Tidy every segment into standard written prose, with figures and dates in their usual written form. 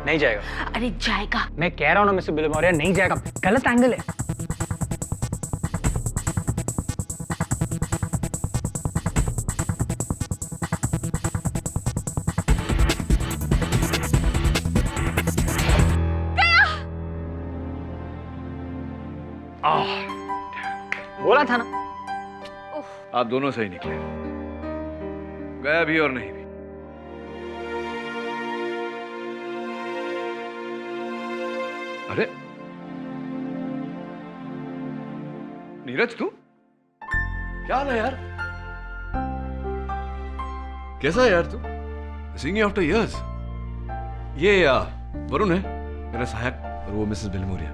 नहीं जाएगा। अरे जाएगा। मैं कह रहा हूँ ना मिस्टर बिलमोरिया, नहीं जाएगा। गलत एंगल है। बोला था ना। आप दोनों सही निकले, गया भी और नहीं भी। अरे नीरज, तू क्या हाल है यार? कैसा है यार तू? Seeing you after years. ये वरुण है मेरा सहायक, और वो मिसेस बिलमोरिया।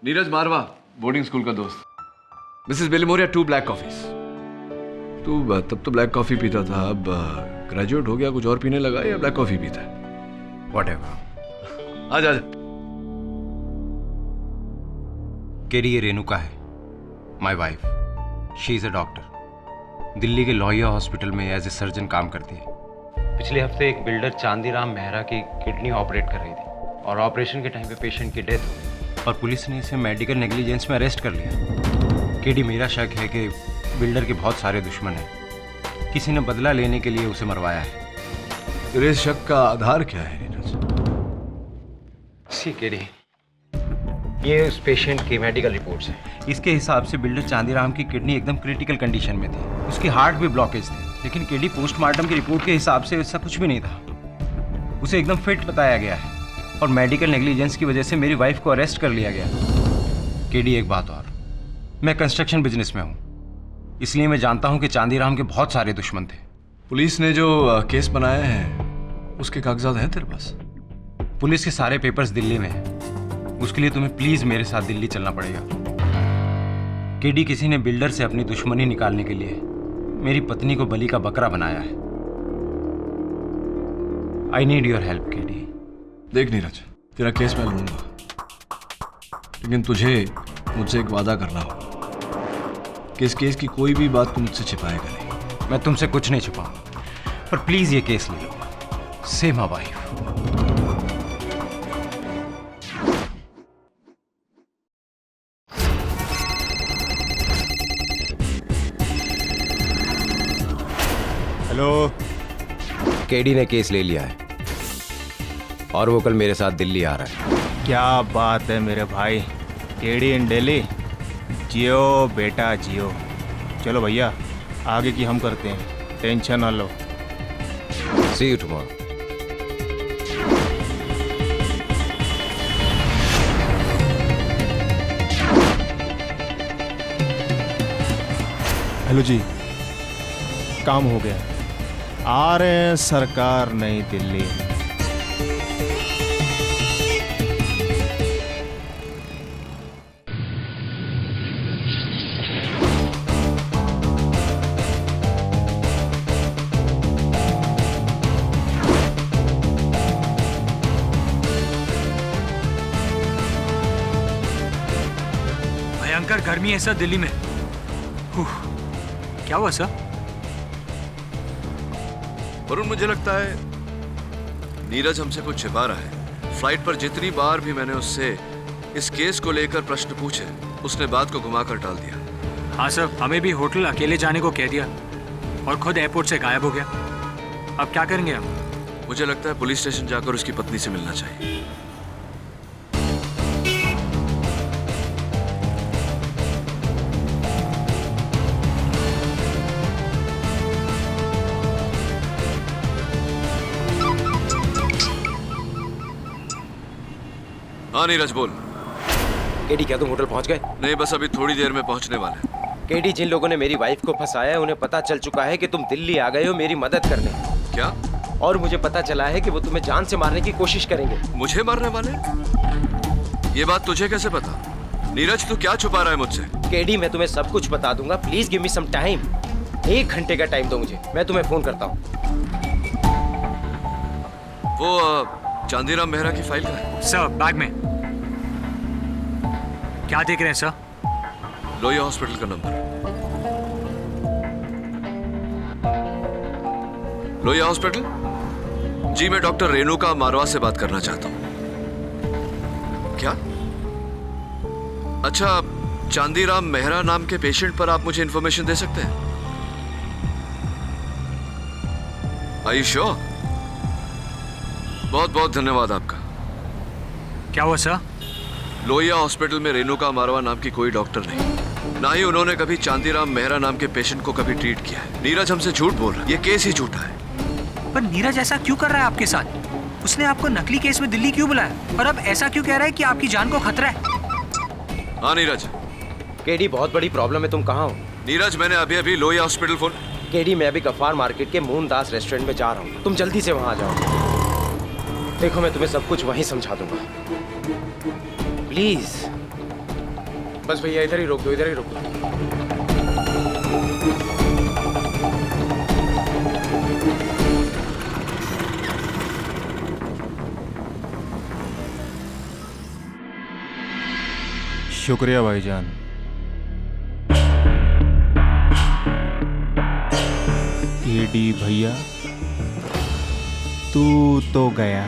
नीरज मारवा, बोर्डिंग स्कूल का दोस्त। Mrs Bilimoria, 2 black coffees. तू तब तो ब्लैक कॉफी पीता था, अब ग्रेजुएट हो गया, कुछ और पीने लगा या ब्लैक कॉफी पीता है? व्हाटएवर। आ जा। केडी ये रेणुका है, my wife. She is a doctor, Delhi के लोहिया हॉस्पिटल में एज ए सर्जन काम करती है। पिछले हफ्ते एक बिल्डर चांदीराम मेहरा की किडनी ऑपरेट कर रही थी और ऑपरेशन के टाइम पे पेशेंट की डेथ हो गई और पुलिस ने इसे मेडिकल नेग्लिजेंस में अरेस्ट कर लिया। केडी, मेरा शक है कि बिल्डर के बहुत सारे दुश्मन हैं, किसी ने बदला लेने के लिए उसे मरवाया है। तेरे शक का आधार क्या है नीरज? सी केडी, ये उस पेशेंट की मेडिकल रिपोर्ट्स हैं। इसके हिसाब से बिल्डर चांदीराम की किडनी एकदम क्रिटिकल कंडीशन में थी, उसकी हार्ट भी ब्लॉकेज थी। लेकिन केडी, पोस्टमार्टम की रिपोर्ट के हिसाब से ऐसा कुछ भी नहीं था। उसे एकदम फिट बताया गया है और मेडिकल नेग्लिजेंस की वजह से मेरी वाइफ को अरेस्ट कर लिया गया। केडी, एक बात और, मैं कंस्ट्रक्शन बिजनेस में हूँ, इसलिए मैं जानता हूँ कि चांदीराम के बहुत सारे दुश्मन थे। पुलिस ने जो केस बनाया है उसके कागजात हैं तेरे पास? पुलिस के सारे पेपर्स दिल्ली में हैं। उसके लिए तुम्हें प्लीज मेरे साथ दिल्ली चलना पड़ेगा। केडी, किसी ने बिल्डर से अपनी दुश्मनी निकालने के लिए मेरी पत्नी को बलि का बकरा बनाया है। I need your help KD. देख नीरज, तेरा केस मैं लूंगा, लेकिन तुझे मुझसे एक वादा करना होगा कि इस केस की कोई भी बात तू मुझसे छिपाएगा नहीं। मैं तुमसे कुछ नहीं छुपाऊंगा, पर प्लीज ये केस ले लो। से माय वाइफ। हेलो। केडी ने केस ले लिया है और वो कल मेरे साथ दिल्ली आ रहा है। क्या बात है मेरे भाई, केडी इन दिल्ली। जियो बेटा जियो। चलो भैया, आगे की हम करते हैं, टेंशन ना लो। सी यू टुमारो। हेलो जी, काम हो गया, आ रहे हैं सरकार नई दिल्ली। भयंकर गर्मी है सर दिल्ली में। क्या हुआ सर? वरुण, मुझे लगता है नीरज हमसे कुछ छिपा रहा है। फ्लाइट पर जितनी बार भी मैंने उससे इस केस को लेकर प्रश्न पूछे, उसने बात को घुमाकर टाल दिया। हाँ सर, हमें भी होटल अकेले जाने को कह दिया और खुद एयरपोर्ट से गायब हो गया। अब क्या करेंगे हम? मुझे लगता है पुलिस स्टेशन जाकर उसकी पत्नी से मिलना चाहिए। हाँ नीरज, बोल। केडी, क्या तुम होटल पहुंच गए? नहीं, बस अभी थोड़ी देर में पहुंचने वाले। केडी, जिन लोगों ने मेरी वाइफ को फंसाया है उन्हें पता चल चुका है कि तुम दिल्ली आ गए हो मेरी मदद करने। क्या? और मुझे पता चला है कि वो तुम्हें जान से मारने की कोशिश करेंगे। मुझे मारने वाले? ये बात तुझे कैसे पता? नीरज, तू क्या छुपा रहा है मुझसे? केडी, मैं तुम्हें सब कुछ बता दूंगा, please give me some time. 1 घंटे का टाइम दो मुझे, मैं तुम्हें फोन करता हूँ। वो चांदीराम मेहरा की फाइल का है? सर, बैग में। क्या देख रहे हैं सर? लोहिया हॉस्पिटल का नंबर। लोहिया हॉस्पिटल? जी, मैं डॉक्टर रेणुका मारवा से बात करना चाहता हूँ। क्या? अच्छा, चांदीराम मेहरा नाम के पेशेंट पर आप मुझे इंफॉर्मेशन दे सकते हैं? Are you sure? बहुत बहुत धन्यवाद आपका। क्या हुआ सर? लोहिया हॉस्पिटल में रेणुका मारवा नाम की कोई डॉक्टर नहीं, ना ही उन्होंने कभी चांदीराम मेहरा नाम के पेशेंट को कभी ट्रीट किया है। नीरज हमसे झूठ बोल रहा है, ये केस ही झूठा है। पर नीरज ऐसा क्यों कर रहा है आपके साथ? उसने आपको नकली केस में दिल्ली क्यों बुलाया और अब ऐसा क्यों कह रहा है कि आपकी जान को खतरा है? हाँ नीरज। केडी, बहुत बड़ी प्रॉब्लम है। तुम कहाँ हो? नीरज, मैंने अभी अभी लोहिया हॉस्पिटल फोन। केडी, मैं अभी गफ्फार मार्केट के मोहनदास रेस्टोरेंट में जा रहा हूँ। तुम जल्दी से वहाँ आ जाओ। देखो, मैं तुम्हें सब कुछ वहीं समझा दूंगा। प्लीज बस भैया, इधर ही रोक दो, इधर ही रोक दो। शुक्रिया भाईजान। केडी भैया, तू तो गया।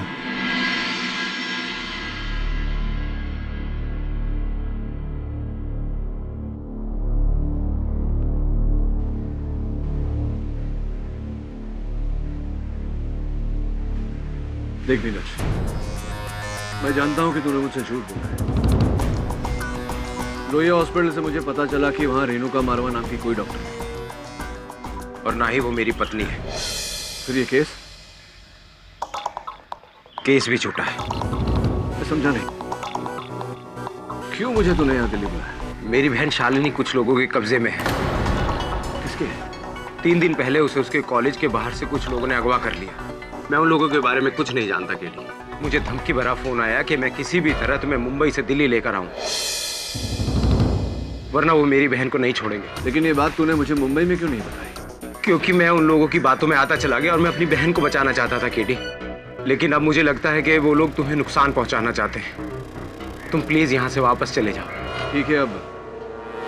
देख नीरज, मैं जानता हूं कि तूने मुझसे झूठ बोला है। लोहिया हॉस्पिटल से मुझे पता चला कि वहां रेणुका मारवा नाम की कोई डॉक्टर नहीं, और ना ही वो मेरी पत्नी है। फिर ये केस भी झूठा है। मैं समझा नहीं, क्यों मुझे तूने यहाँ दिल्ली बुलाया? मेरी बहन शालिनी कुछ लोगों के कब्जे में है। किसके? 3 दिन पहले उसे उसके कॉलेज के बाहर से कुछ लोगों ने अगवा कर लिया। मैं उन लोगों के बारे में कुछ नहीं जानता केडी। मुझे धमकी भरा फोन आया कि मैं किसी भी तरह तुम्हें मुंबई से दिल्ली लेकर आऊं, वरना वो मेरी बहन को नहीं छोड़ेंगे। लेकिन ये बात तूने मुझे मुंबई में क्यों नहीं बताई? क्योंकि मैं उन लोगों की बातों में आता चला गया और मैं अपनी बहन को बचाना चाहता था केडी। लेकिन अब मुझे लगता है कि वो लोग तुम्हें नुकसान पहुंचाना चाहते हैं। तुम प्लीज यहाँ से वापस चले जाओ। ठीक है, अब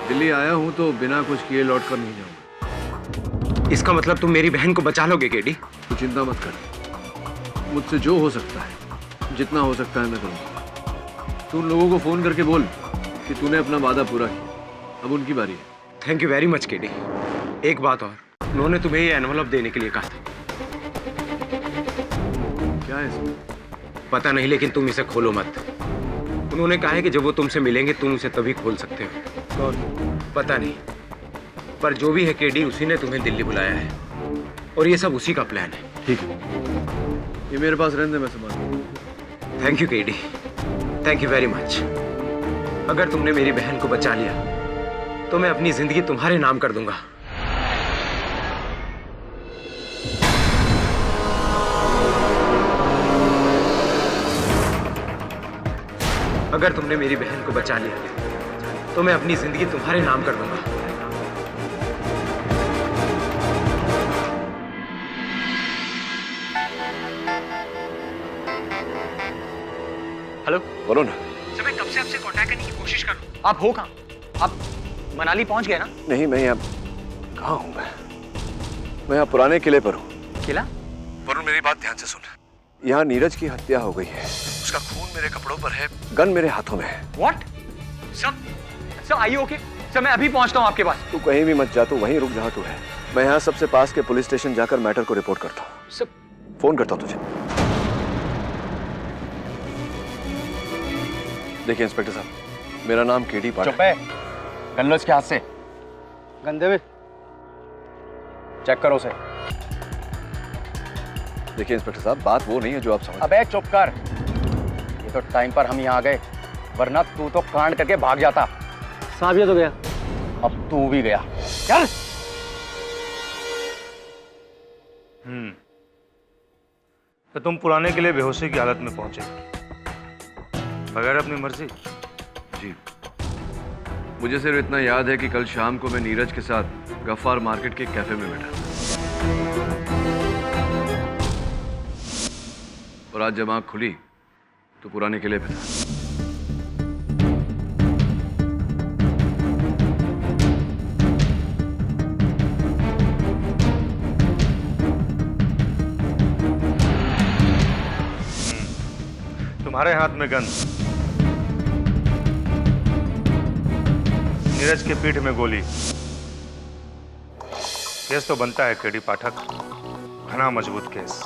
दिल्ली आया हूँ तो बिना कुछ किए लौट कर नहीं जाऊंगा। इसका मतलब तुम मेरी बहन को बचा लोगे केडी? तू चिंता मत कर, मुझसे जो हो सकता है, जितना हो सकता है मैं करूँगा। तू उन लोगों को फोन करके बोल कि तूने अपना वादा पूरा किया, अब उनकी बारी है। Thank you very much KD. एक बात और, उन्होंने तुम्हें ये एनवलप देने के लिए कहा था। क्या है इसमें? पता नहीं, लेकिन तुम इसे खोलो मत। उन्होंने कहा है कि जब वो तुमसे मिलेंगे तुम उसे तभी खोल सकते हो। कौन? पता नहीं, पर जो भी है केडी, उसी ने तुम्हें दिल्ली बुलाया है और ये सब उसी का प्लान है। ठीक है, ये मेरे पास रहने दे, मैं संभालूंगा। Thank you K D, thank you very much. अगर तुमने मेरी बहन को बचा लिया तो मैं अपनी जिंदगी तुम्हारे नाम कर दूंगा। अगर तुमने मेरी बहन को बचा लिया तो मैं अपनी जिंदगी तुम्हारे नाम कर दूंगा। हेलो बोलो ना। सर, मैं कब से आपसे कांटेक्ट करने की कोशिश कर रहा हूँ। आप हो कहाँ? आप मनाली पहुंच गए ना? नहीं, मैं यहाँ कहाँ हूँ? मैं यहाँ पुराने किले पर हूँ। किला? वरुण, मेरी बात ध्यान से सुन। यहाँ नीरज की हत्या हो गई है, उसका खून मेरे कपड़ों पर है, गन मेरे हाथों में है। व्हाट? सर आइए, ओके सर, मैं अभी पहुंचता हूँ आपके पास। तू कहीं भी मत जा, तू वहीं रुक जहाँ तू है। मैं यहाँ सबसे पास के पुलिस स्टेशन जाकर मैटर को रिपोर्ट करता हूँ। सर, फोन करता हूँ तुझे। देखिए इंस्पेक्टर साहब, मेरा नाम केडी पाठक। चुप है, गन लो इसके हाथ से। गंदे में चेक करो उसे। देखिए इंस्पेक्टर साहब, बात वो नहीं है जो आप समझ। अबे चुप कर, ये तो टाइम पर हम यहाँ आ गए, वरना तू तो कांड करके भाग जाता। साहब ये तो गया, अब तू भी गया। चल। तो तुम पुराने किले बेहोशी की हालत में पहुंचे बगैर अपनी मर्जी? जी, मुझे सिर्फ इतना याद है कि कल शाम को मैं नीरज के साथ गफ्फार मार्केट के कैफे में बैठा और आज जब आँख खुली तो पुराने किले पे था। तुम्हारे हाथ में गन, नीरज के पीठ में गोली। केस तो बनता है केडी पाठक, घना मजबूत केस,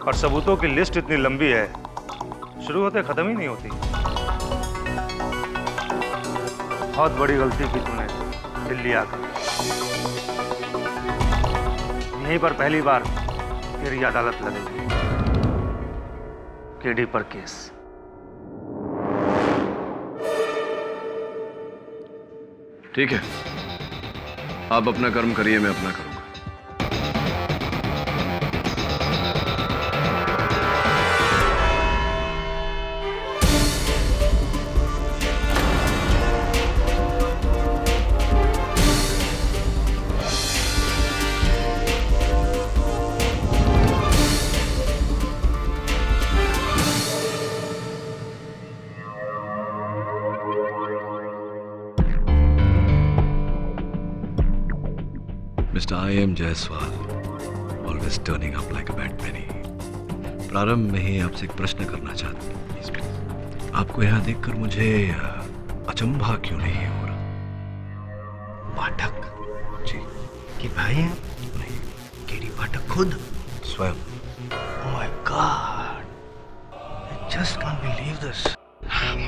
और सबूतों की लिस्ट इतनी लंबी है, शुरू होते खत्म ही नहीं होती। बहुत बड़ी गलती की तूने दिल्ली आकर। यहीं पर पहली बार तेरी अदालत लगेगी, केडी पर केस। ठीक है, आप अपना कर्म करिए, मैं अपना करूंगा। Mr. I.M. Jaiswal, always turning up like a bad penny. प्रारंभ में ही आपसे एक प्रश्न करना चाहता हूँ। आपको यहाँ देखकर मुझे अचंभा क्यों नहीं हो रहा? पाठक जी कि भाई हैं? नहीं, केडी पाठक खुद? स्वयं। Oh my God! I just can't believe this.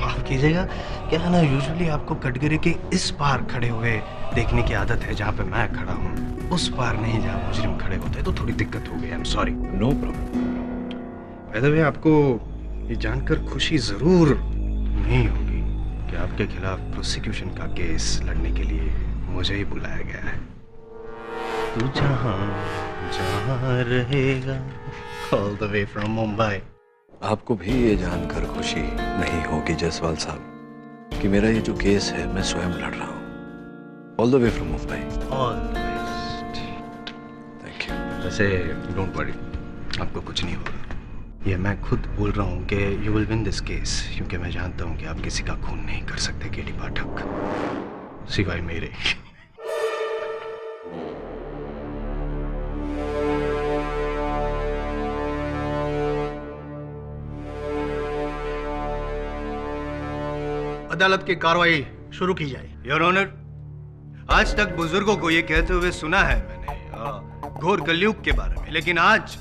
माफ कीजिएगा, क्या है ना, यूजुअली आपको कटघरे के इस पार खड़े हुए देखने की आदत है जहाँ पे मैं खड़ा हूँ, उस पार नहीं जहाँ मुजरिम खड़े होते हैं, तो थोड़ी दिक्कत हो गई। I am sorry. No problem. By the way, आपको ये जानकर खुशी जरूर नहीं होगी कि आपके खिलाफ प्रोसिक्यूशन का केस लड़ने के लिए मुझे ही बुलाया गया है। तू जहाँ जहाँ रहेगा, all the way from Mumbai. आपको भी ये जानकर खुशी नहीं होगी जायसवाल साहब कि मेरा ये जो केस है मैं स्वयं लड़ रहा हूँ, all the way from Mumbai. All the best. Thank you. वैसे डोंट वरी, आपको कुछ नहीं होगा। ये मैं खुद बोल रहा हूँ कि you will win this case, क्योंकि मैं जानता हूँ कि आप किसी का खून नहीं कर सकते केडी पाठक, सिवाय मेरे। अदालत की कार्रवाई शुरू की जाए। योर ऑनर, आज तक बुजुर्गों को ये कहते हुए सुना है मैंने घोर कलयुग के बारे में, लेकिन आज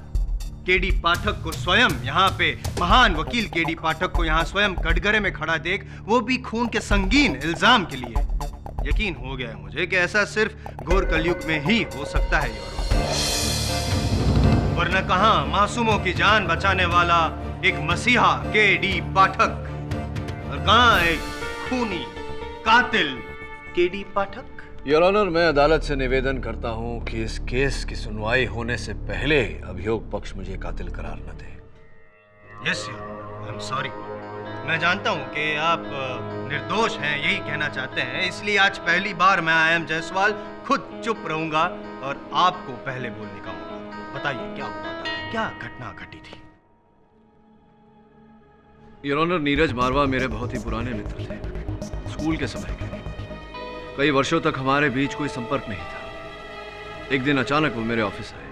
केडी पाठक को स्वयं यहाँ पे, महान वकील केडी पाठक को यहाँ स्वयं कटघरे में खड़ा देख, वो भी खून के संगीन इल्जाम के लिए, यकीन हो गया है मुझे कि ऐसा सिर्फ घोर कलयुग में ही हो सकता है योर ऑनर। वरना कहाँ मासूमों की जान बचाने वाला एक मसीहा केडी पाठक, और कहाँ एक खूनी कातिल केडी पाठक। योर ऑनर, मैं अदालत से निवेदन करता हूं कि इस केस की सुनवाई होने से पहले अभियोग पक्ष मुझे कातिल करार न दे। Yes your honour, I am sorry. मैं जानता हूं कि आप निर्दोष हैं, यही कहना चाहते हैं, इसलिए आज पहली बार मैं आई एम जायसवाल खुद चुप रहूंगा और आपको पहले बोलने का मौका। बताइए क्या हुआ था, क्या घटना घटी थी? योर ऑनर, नीरज मारवा मेरे बहुत ही पुराने मित्र थे, स्कूल के समय के। कई वर्षों तक हमारे बीच कोई संपर्क नहीं था। एक दिन अचानक वो मेरे ऑफिस आए।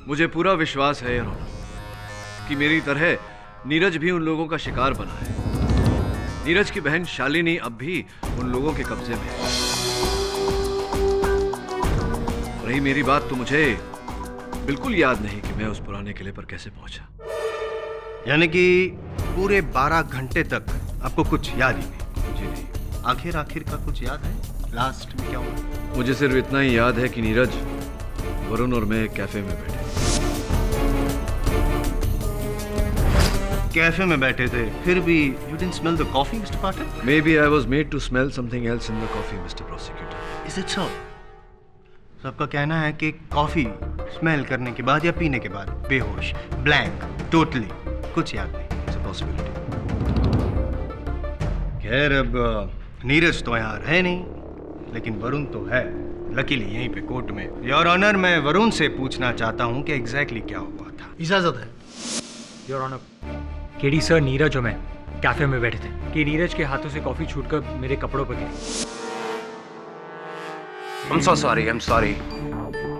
मुझे पूरा विश्वास है योर ऑनर कि मेरी तरह नीरज भी उन लोगों का शिकार बना है। नीरज की बहन शालिनी अब भी उन लोगों के कब्जे में है। रही मेरी बात, तो मुझे बिल्कुल याद नहीं कि मैं उस पुराने किले पर कैसे पहुंचा। यानी कि पूरे 12 घंटे तक आपको कुछ याद ही नहीं? जी नहीं। आखिर का कुछ याद है? लास्ट में क्या हुआ? मुझे सिर्फ इतना ही याद है कि नीरज वरुण और मैं कैफे में बैठे। कैफे में बैठे थे, फिर भी you didn't smell the coffee, Mr. Pathak? Maybe I was made to smell something else in the coffee, Mr. Prosecutor. Is it so? सबका कहना है कि कॉफी स्मेल करने के बाद या पीने के बाद बेहोश, ब्लैंक, टोटली कुछ याद नहीं। It's a possibility. खैर अब नीरज तो यहाँ है नहीं, लेकिन वरुण तो है, लकीली यहीं पे कोर्ट में। योर ऑनर, मैं वरुण से पूछना चाहता हूँ कि एग्जैक्टली क्या हुआ था। इजाजत है। Your honour, KD sir, Neeraj और मैं कैफे में बैठे थे कि नीरज के हाथों से कॉफी छूटकर मेरे कपड़ों पर गिरी। I'm so sorry, I'm sorry.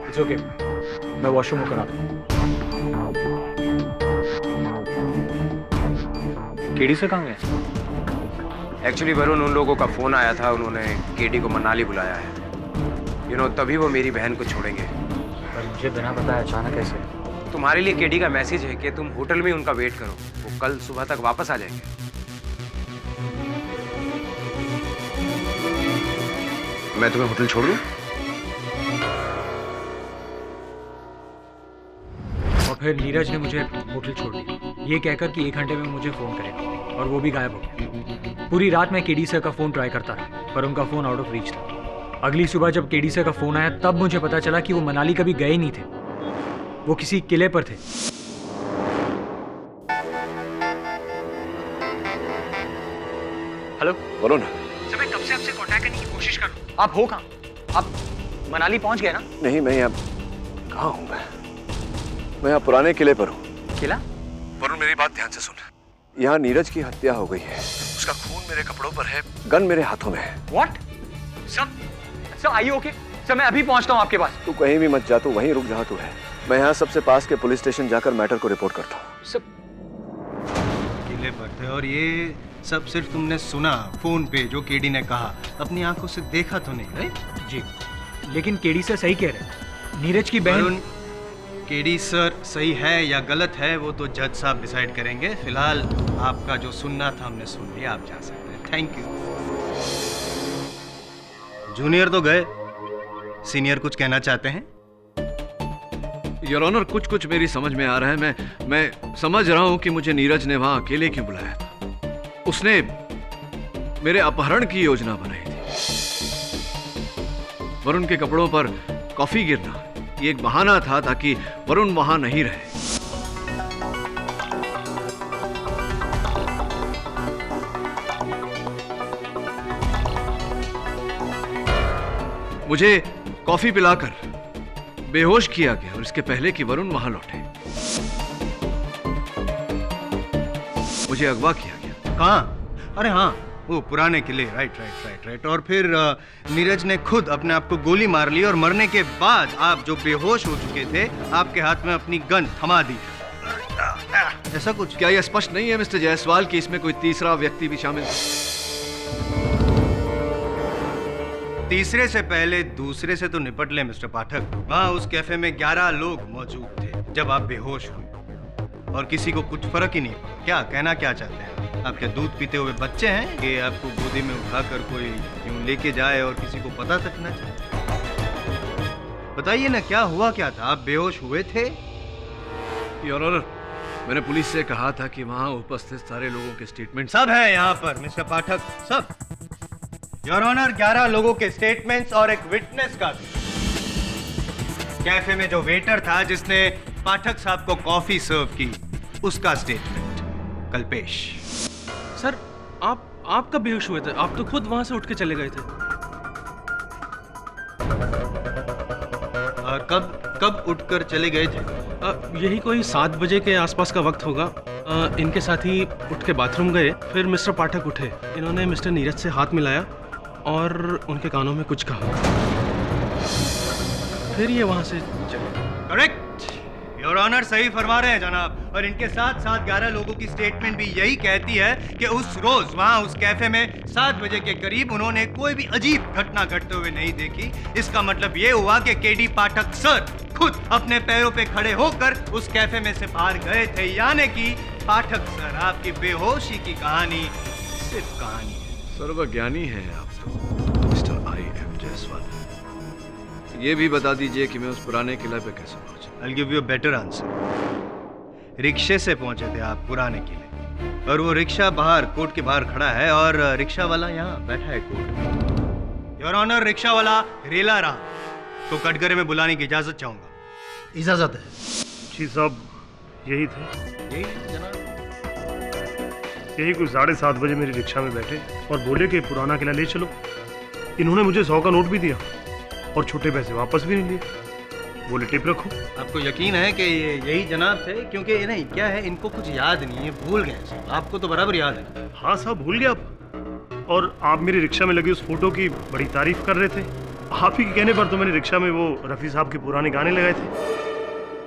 It's okay, मैं वॉशरूम होकर आता हूँ। केडी सर कहाँ गए? एक्चुअली वरुण, उन लोगों का फोन आया था, उन्होंने केडी को मनाली बुलाया है। तभी वो मेरी बहन को छोड़ेंगे। पर मुझे बिना बताए अचानक ऐसे? तुम्हारे लिए केडी का मैसेज है कि तुम होटल में उनका वेट करो, वो कल सुबह तक वापस आ जाएंगे। मैं तुम्हें होटल छोड़ दूं? और फिर नीरज ने मुझे होटल छोड़ दिया, ये कहकर कि 1 घंटे में मुझे फोन करेगा, और वो भी गायब हो गया। पूरी रात मैं केडी सर का फोन ट्राई करता रहा, पर उनका फोन आउट ऑफ रीच था। अगली सुबह जब केडी सर का फोन आया, तब मुझे पता चला कि वो मनाली कभी गए ही नहीं थे, वो किसी किले पर थे। हेलो वरुण, सर, मैं कब से आपसे कांटेक्ट करने की कोशिश कर रहा हूँ। आप हो कहाँ? आप मनाली पहुंच गए ना? नहीं, मैं यहाँ कहाँ हूँ? मैं यहाँ पुराने किले पर हूँ। किला? वरुण, मेरी बात ध्यान से सुन। यहाँ नीरज की हत्या हो गई है, उसका खून मेरे कपड़ों पर है, गन मेरे हाथों में है। What? सर, आइए ओके। सर, मैं अभी पहुंचता हूँ आपके पास। तू कहीं भी मत जा, तू वहीं रुक जहाँ तू है। मैं यहाँ सबसे पास के पुलिस स्टेशन जाकर मैटर को रिपोर्ट करता हूँ। सर, किले पर थे, और ये सब सिर्फ तुमने सुना फोन पे जो केडी ने कहा, अपनी आंखों से देखा तो नहीं, राइट? जी, लेकिन केडी सर सही कह रहे हैं। नीरज की बहन। केडी सर सही है या गलत है वो तो जज साहब डिसाइड करेंगे। फिलहाल आपका जो सुनना था हमने सुन लिया, आप जा सकते हैं। Thank you. जूनियर तो गए, सीनियर कुछ कहना चाहते हैं? योर ऑनर, कुछ मेरी समझ में आ रहा है। मैं समझ रहा हूँ कि मुझे नीरज ने वहाँ अकेले क्यों बुलाया था। उसने मेरे अपहरण की योजना बनाई थी। वरुण के कपड़ों पर कॉफी गिरना ये एक बहाना था ताकि वरुण वहां नहीं रहे। मुझे कॉफी पिलाकर बेहोश किया गया, और इसके पहले कि वरुण वहां लौटे मुझे अगवा किया गया। कहाँ? अरे हाँ, वो पुराने किले। राइट। और फिर नीरज ने खुद अपने आप को गोली मार ली, और मरने के बाद आप जो बेहोश हो चुके थे, आपके हाथ में अपनी गन थमा दी, ऐसा कुछ? क्या यह स्पष्ट नहीं है मिस्टर जायसवाल कि इसमें कोई तीसरा व्यक्ति भी शामिल था? तीसरे से पहले दूसरे से तो निपट ले मिस्टर पाठक। वहाँ उस कैफे में 11 लोग मौजूद थे जब आप बेहोश हुए, और किसी को कुछ फर्क ही नहीं पड़ा। क्या कहना क्या चाहते हैं? आप क्या दूध पीते हुए बच्चे हैं कि आपको गोदी में उठाकर कोई यूं लेके जाए और किसी को पता तक ना चले? बताइए ना, क्या हुआ क्या था? आप बेहोश हुए थे? योर ऑनर, मैंने पुलिस से कहा था कि वहां उपस्थित सारे लोगों के स्टेटमेंट सब है यहाँ पर मिस्टर पाठक, सब। योर ऑनर, 11 लोगों के स्टेटमेंट्स और एक विटनेस का भी। कैफे में जो वेटर था जिसने पाठक साहब को कॉफी सर्व की, उसका स्टेटमेंट। कल्पेश। सर, आप कब बेहोश हुए थे? आप तो खुद वहां से उठ के चले गए थे। कब उठकर चले गए थे? यही कोई 7 बजे के आसपास का वक्त होगा। इनके साथी उठ के बाथरूम गए, फिर मिस्टर पाठक उठे। इन्होंने मिस्टर नीरज से हाथ मिलाया और उनके कानों में कुछ कहा, फिर ये वहां से चले। करेक्ट, योर ऑनर सही फरमा रहे हैं जनाब। और इनके साथ साथ 11 लोगों की स्टेटमेंट भी यही कहती है कि उस रोज वहां उस कैफे में 7 बजे के करीब उन्होंने कोई भी अजीब घटना घटते हुए नहीं देखी। इसका मतलब ये हुआ कि केडी पाठक सर खुद अपने पैरों पे खड़े होकर उस कैफे में से बाहर गए थे। यानी कि पाठक सर, आपकी बेहोशी की कहानी सिर्फ कहानी है। सर्वज्ञानी है आप तो मिस्टर I.M. जायसवाल। ये भी बता दीजिए कि मैं उस पुराने किले पे कैसे पहुंचा। I'll give you a better answer. रिक्शे से पहुंचे थे आप पुराने किले, और वो रिक्शा बाहर कोर्ट के बाहर खड़ा है और रिक्शा वाला यहाँ बैठा है कोर्ट। योर ऑनर, रिक्शा वाला रेला रहा, तो कटघरे में बुलाने की इजाजत चाहूंगा। इजाजत है। जी साहब, यही थे। यही जनाब। यही कुछ 7:30 बजे मेरी रिक्शा में बैठे और बोले कि पुराना किला ले चलो। इन्होंने मुझे 100 का नोट भी दिया और छोटे पैसे वापस भी नहीं लिए। बोले टिप रखो। आपको यकीन है कि ये यही जनाब थे? क्योंकि ये नहीं, क्या है, इनको कुछ याद नहीं है, भूल गए सब। आपको तो बराबर याद है। हाँ साहब, भूल गया आप। और आप मेरी रिक्शा में लगी उस फोटो की बड़ी तारीफ कर रहे थे। आप ही के कहने पर तो मैंने रिक्शा में वो रफ़ी साहब के पुराने गाने लगाए थे।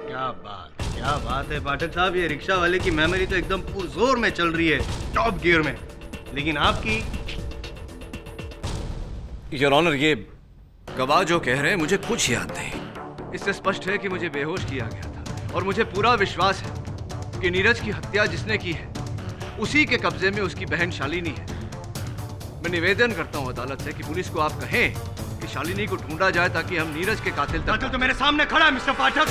क्या बात है पाठक साहब, ये रिक्शा वाले की मेमोरी तो एकदम पुरजोर में चल रही है, टॉप गियर में। लेकिन आपकी। योर ऑनर, ये गवाह जो कह रहे हैं मुझे कुछ याद नहीं। इससे स्पष्ट है कि मुझे बेहोश किया गया था और मुझे पूरा विश्वास है कि नीरज की हत्या जिसने की है उसी के कब्जे में उसकी बहन शालिनी है। मैं निवेदन करता हूं अदालत से कि पुलिस को आप कहें कि शालिनी को ढूंढा जाए ताकि हम नीरज के कातिल तक। तो मेरे सामने खड़ा है मिस्टर पाठक।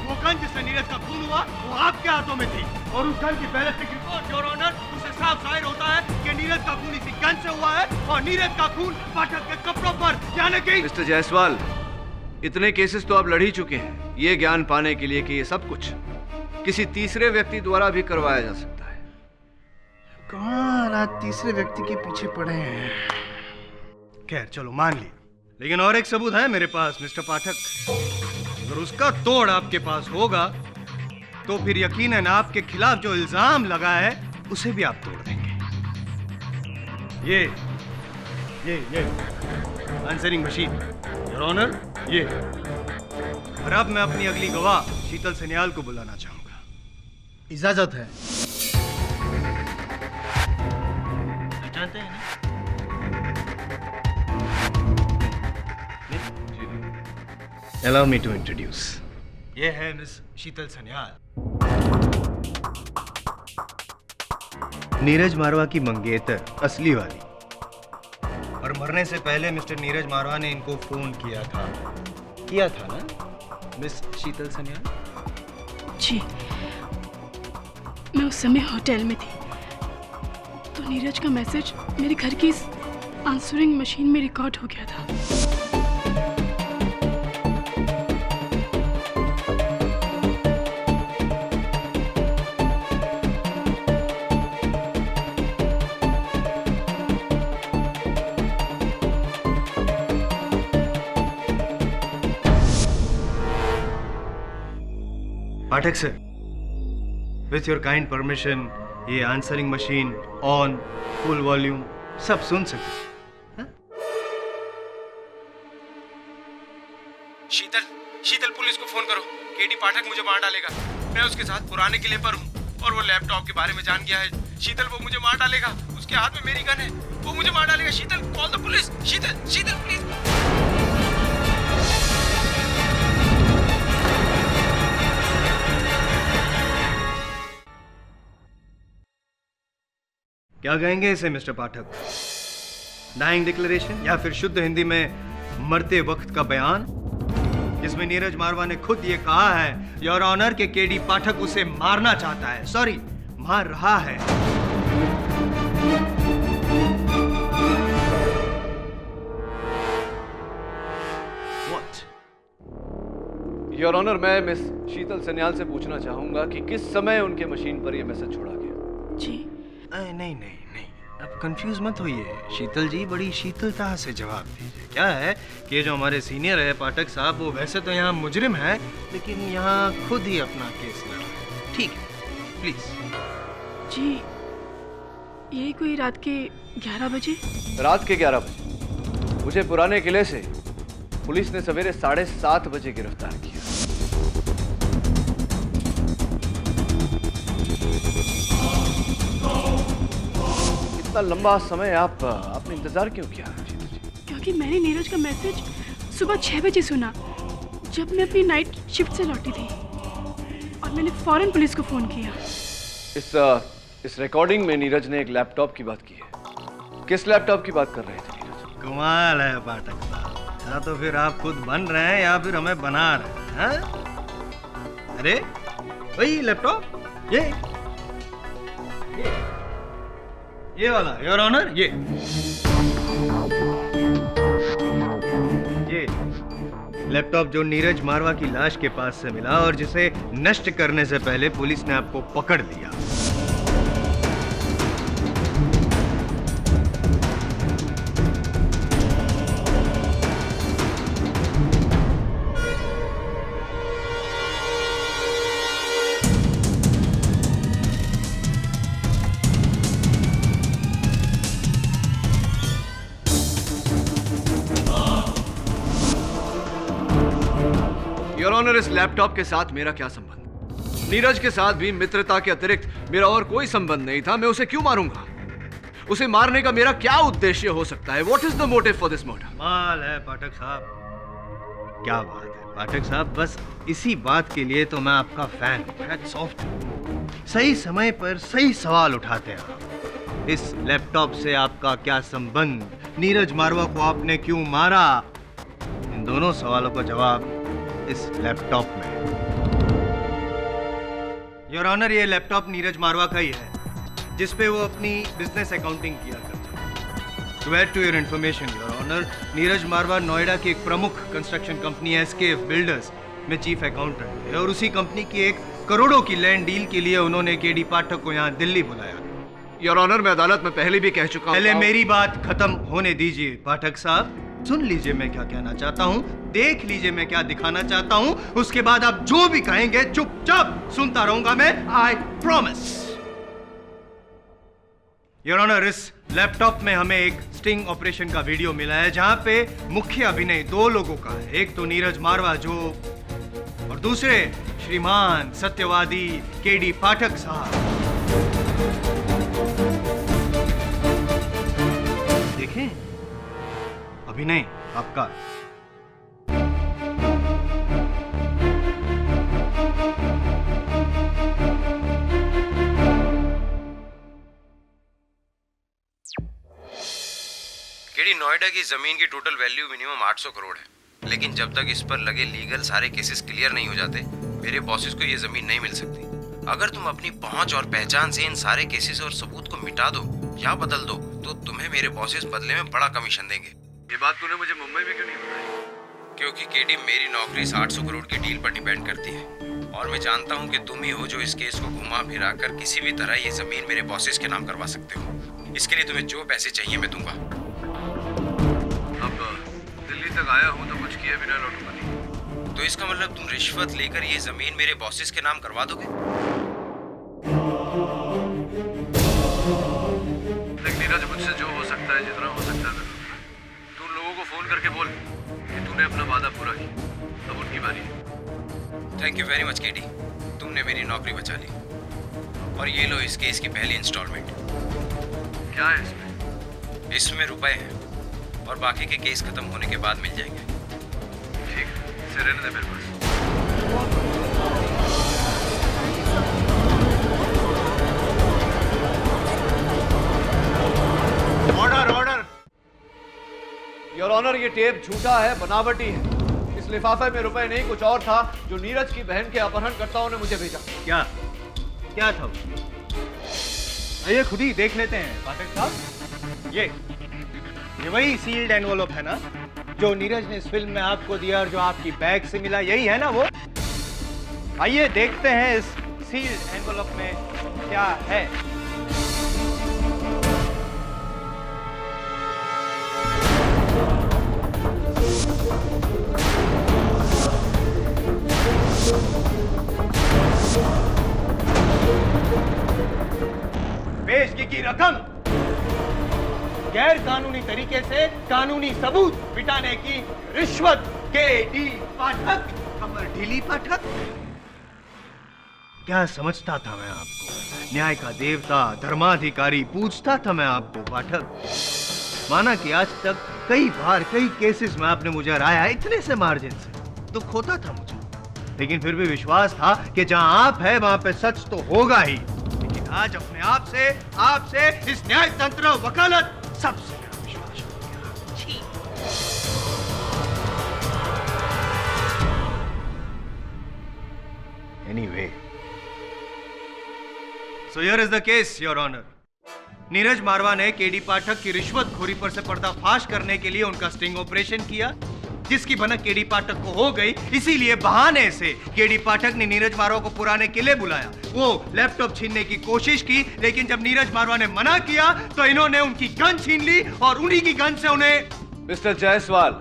वो गन जिससे नीरज का खून हुआ वो आपके हाथों में थी, और उस गन की बैलिस्टिक रिपोर्ट योर ऑनर उससे साफ जाहिर होता है कि नीरज का खून इसी गन से हुआ है, और नीरज का खून पाठक के कपड़ों पर, यानी कि। मिस्टर जायसवाल, इतने केसेस तो आप लड़ ही चुके हैं ये ज्ञान पाने के लिए कि ये सब कुछ किसी तीसरे व्यक्ति द्वारा भी करवाया जा सकता है। कौन आज तीसरे व्यक्ति के पीछे पड़े हैं? खैर चलो मान ली, लेकिन और एक सबूत है मेरे पास मिस्टर पाठक। अगर उसका तोड़ आपके पास होगा तो फिर यकीनन आपके खिलाफ जो इल्जाम लगा है उसे भी आप तोड़ देंगे। ये आंसरिंग मशीन योर ऑनर, ये। और अब मैं अपनी अगली गवाह शीतल सन्याल को बुलाना चाहूंगा। इजाजत है। जानते हैं ना? Allow me to introduce. ये है मिस शीतल सन्याल, नीरज मारवा की मंगेतर, असली वाली। और मरने से पहले मिस्टर नीरज मारवा ने इनको फोन किया था ना मिस शीतल सन्याल? जी, मैं उस समय होटल में थी, तो नीरज का मैसेज मेरे घर की इस आंसरिंग मशीन में रिकॉर्ड हो गया था। Pathak sir, with your kind permission, ये answering machine on, full volume, सब सुन सकते। शीतल पुलिस को फोन करो। केडी पाठक मुझे मार डालेगा। मैं उसके साथ पुराने किले पर हूँ और वो लैपटॉप के बारे में जान गया है। शीतल, वो मुझे मार डालेगा। उसके हाथ में मेरी गन है, वो मुझे मार डालेगा। Sheetal, call the police. Sheetal please. क्या कहेंगे इसे मिस्टर पाठक? डाइंग डिक्लेरेशन या फिर शुद्ध हिंदी में मरते वक्त का बयान, जिसमें नीरज मारवा ने खुद ये कहा है योर ऑनर के केडी पाठक उसे मारना चाहता है, सॉरी मार रहा है। What? योर ऑनर, मैं मिस शीतल सन्याल से पूछना चाहूंगा कि किस समय उनके मशीन पर यह मैसेज छोड़ा गया। जी नहीं, अब कंफ्यूज मत होइए शीतल जी, बड़ी शीतलता से जवाब दीजिए। क्या है कि ये जो हमारे सीनियर है पाठक साहब, वो वैसे तो यहाँ मुजरिम है, लेकिन यहाँ खुद ही अपना केस लड़ रहे हैं। ठीक है, प्लीज। जी, यही कोई रात के 11 बजे। रात के 11 बजे मुझे पुराने किले से पुलिस ने सवेरे 7:30 बजे गिरफ्तार किया। इतना लंबा समय आपने इंतजार क्यों किया? क्योंकि मैंने नीरज का मैसेज सुबह 6 बजे सुना, जब मैं अपनी नाइट शिफ्ट से लौटी थी, और मैंने फौरन पुलिस को फोन किया। इस रिकॉर्डिंग में नीरज ने एक लैपटॉप की बात की है। किस लैपटॉप की बात कर रहे थे नीरज? कमाल है पाठक साहब, ऐसा तो फिर आप खुद बन रहे हैं या फिर हमें बना रहे हैं? हाँ? अरे वही लैपटॉप, ये वाला योर ऑनर, ये लैपटॉप जो नीरज मारवा की लाश के पास से मिला और जिसे नष्ट करने से पहले पुलिस ने आपको पकड़ लिया। योर ऑनर, इस लैपटॉप के साथ मेरा क्या संबंध? नीरज के साथ भी मित्रता के अतिरिक्त मेरा और कोई संबंध नहीं था। मैं उसे क्यों मारूंगा? उसे मारने का मेरा क्या उद्देश्य हो सकता है? What is the motive for this murder? कमाल है पाठक साहब, क्या बात है पाठक साहब। बस इसी बात के लिए तो मैं आपका फैन हूँ। सही समय पर सही सवाल उठाते हैं आप। इस लैपटॉप से आपका क्या संबंध? नीरज मारवा को आपने क्यों मारा? इन दोनों सवालों का जवाब इस लैपटॉप में। योर ऑनर, ये लैपटॉप नीरज मारवा का ही है, जिसपे वो अपनी बिजनेस अकाउंटिंग किया करता है। To add to your information your honour, Neeraj Marwa Noida की एक प्रमुख कंस्ट्रक्शन कंपनी SKF बिल्डर्स में चीफ अकाउंटेंट है और उसी कंपनी की एक करोड़ों की लैंड डील के लिए उन्होंने KD पाठक को यहाँ दिल्ली बुलाया। योर ऑनर, मैं अदालत में पहले भी कह चुका हूँ। पहले मेरी बात खत्म होने दीजिए पाठक साहब। सुन लीजिए मैं क्या कहना चाहता हूँ, देख लीजिए मैं क्या दिखाना चाहता हूँ, उसके बाद आप जो भी कहेंगे चुपचाप सुनता रहूंगा मैं, आई प्रॉमिस। योर ऑनर, इस लैपटॉप में हमें एक स्टिंग ऑपरेशन का वीडियो मिला है जहां पे मुख्य अभिनय दो लोगों का है। एक तो नीरज मारवा जो, और दूसरे श्रीमान सत्यवादी KD पाठक साहब। देखें अभिनय आपका। केडी, नोएडा की जमीन की टोटल वैल्यू मिनिमम 800 करोड़ है, लेकिन जब तक इस पर लगे लीगल सारे केसेस क्लियर नहीं हो जाते, मेरे बॉसेस को ये जमीन नहीं मिल सकती। अगर तुम अपनी पहुंच और पहचान से इन सारे केसेस और सबूत को मिटा दो या बदल दो, तो तुम्हें मेरे बॉसेस बदले में बड़ा कमीशन देंगे। ये बात तूने मुझे मुंबई में क्यों नहीं बताई? क्योंकि केडी, मेरी नौकरी इस 800 करोड़ की डील पर डिपेंड करती है और मैं जानता हूँ कि तुम ही हो जो इस केस को घुमा फिरा कर किसी भी तरह ये जमीन मेरे बॉसेस के नाम करवा सकते हो। इसके लिए तुम्हें जो पैसे चाहिए मैं दूंगा। अब दिल्ली तक आया हूँ तो कुछ किए बिना लौटूंगा नहीं। तो इसका मतलब तुम रिश्वत लेकर ये जमीन मेरे बॉसेस के नाम करवा दोगे? देख नीरज, मुझसे जो हो सकता है, जितना हो सकता है, तू लोगों को फोन करके बोल कि तूने अपना वादा पूरा किया। अब उनकी बारी है। Thank you very much KD, तुमने मेरी नौकरी बचा ली। और ये लो इस केस की पहली इंस्टॉलमेंट। क्या है इसमें? इसमें रुपए हैं और बाकी के केस खत्म होने के बाद मिल जाएंगे। ठीक, इसे रहने दे मेरे पास। Order order. योर ऑनर, ये टेप झूठा है, बनावटी है। इस लिफाफे में रुपए नहीं, कुछ और था जो नीरज की बहन के अपहरणकर्ताओं ने मुझे भेजा। क्या क्या था? आइए खुद ही देख लेते हैं पाठक साहब। ये वही सील्ड एनवलप है ना जो नीरज ने इस फिल्म में आपको दिया और जो आपकी बैग से मिला, यही है ना वो? आइए देखते हैं इस सील्ड एनवलप में क्या है। पेशगी की रकम गैर कानूनी तरीके से कानूनी सबूत मिटाने की रिश्वत। KD पाठक, कमर ढीली पाठक। क्या समझता था मैं आपको? न्याय का देवता, धर्माधिकारी पूछता था मैं आपको पाठक। माना कि आज तक कई बार कई केसेस में आपने मुझे हराया, इतने से मार्जिन से, दुख होता था मुझे, लेकिन फिर भी विश्वास था कि जहां आप है वहां पे सच तो होगा ही। लेकिन आज अपने आपसे इस न्याय तंत्र वकालत सबसे बड़ा विश्वास हो गया। anyway. So here is the case, Your Honor. Neeraj मारवा ने केडी पाठक की रिश्वतखोरी पर से पर्दाफाश करने के लिए उनका स्टिंग ऑपरेशन किया, जिसकी भनक केडी पाठक को हो गई। इसीलिए बहाने से केडी पाठक ने नीरज मारवा को पुराने किले बुलाया। वो लैपटॉप छीनने की कोशिश की, लेकिन जब नीरज मारवा ने मना किया तो इन्होंने उनकी गन छीन ली और उन्हीं की गन से उन्हें। मिस्टर जायसवाल,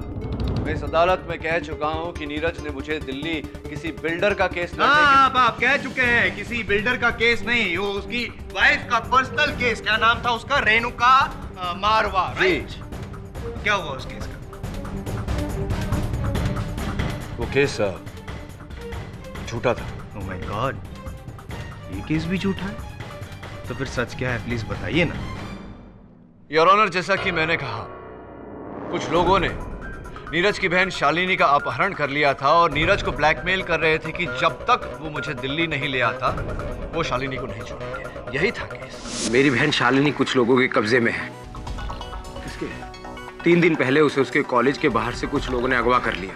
मैं इस अदालत में कह चुका हूं कि नीरज ने मुझे दिल्ली किसी बिल्डर का केस आप कह चुके हैं, किसी बिल्डर का केस नहीं, वो उसकी वाइफ का पर्सनल केस। क्या नाम था उसका? रेणुका मारवा, राइट? क्या हुआ उस केस का? वो केस झूठा था। ओह माय गॉड, ये केस भी झूठा है? तो फिर सच क्या है, प्लीज बताइए ना। योर ऑनर, जैसा कि मैंने कहा, कुछ लोगों ने नीरज की बहन शालिनी का अपहरण कर लिया था और नीरज को ब्लैकमेल कर रहे थे कि जब तक वो मुझे दिल्ली नहीं ले आता वो शालिनी को नहीं छोड़ेंगे। यही था केस। मेरी बहन शालिनी कुछ लोगों के कब्जे में है। किसके? 3 दिन पहले उसे उसके कॉलेज के बाहर से कुछ लोगों ने अगवा कर लिया।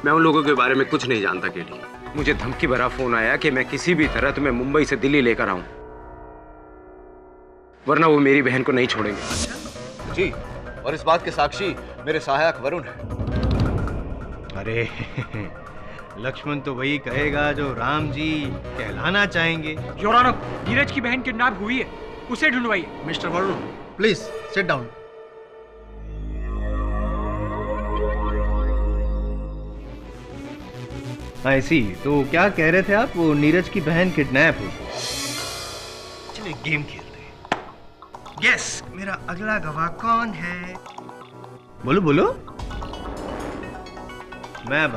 मैं उन लोगों के बारे में कुछ नहीं जानता केडी। मुझे धमकी भरा फोन आया कि मैं किसी भी तरह तुम्हें मुंबई से दिल्ली लेकर आऊं, वरना वो मेरी बहन को नहीं छोड़ेंगे। जी, और इस बात के साक्षी मेरे सहायक वरुण है। अरे लक्ष्मण तो वही कहेगा जो राम जी कहलाना चाहेंगे। योर ऑनर, नीरज की बहन किडनैप हुई है, उसे ढूंढवाइए। Mister Varun, please sit down. I see, तो क्या कह रहे थे आप? वो नीरज की बहन किडनैप हुई। चलिए गेम खेलते हैं। यस, मेरा अगला गवाह कौन है? बोलो बोलो। मैं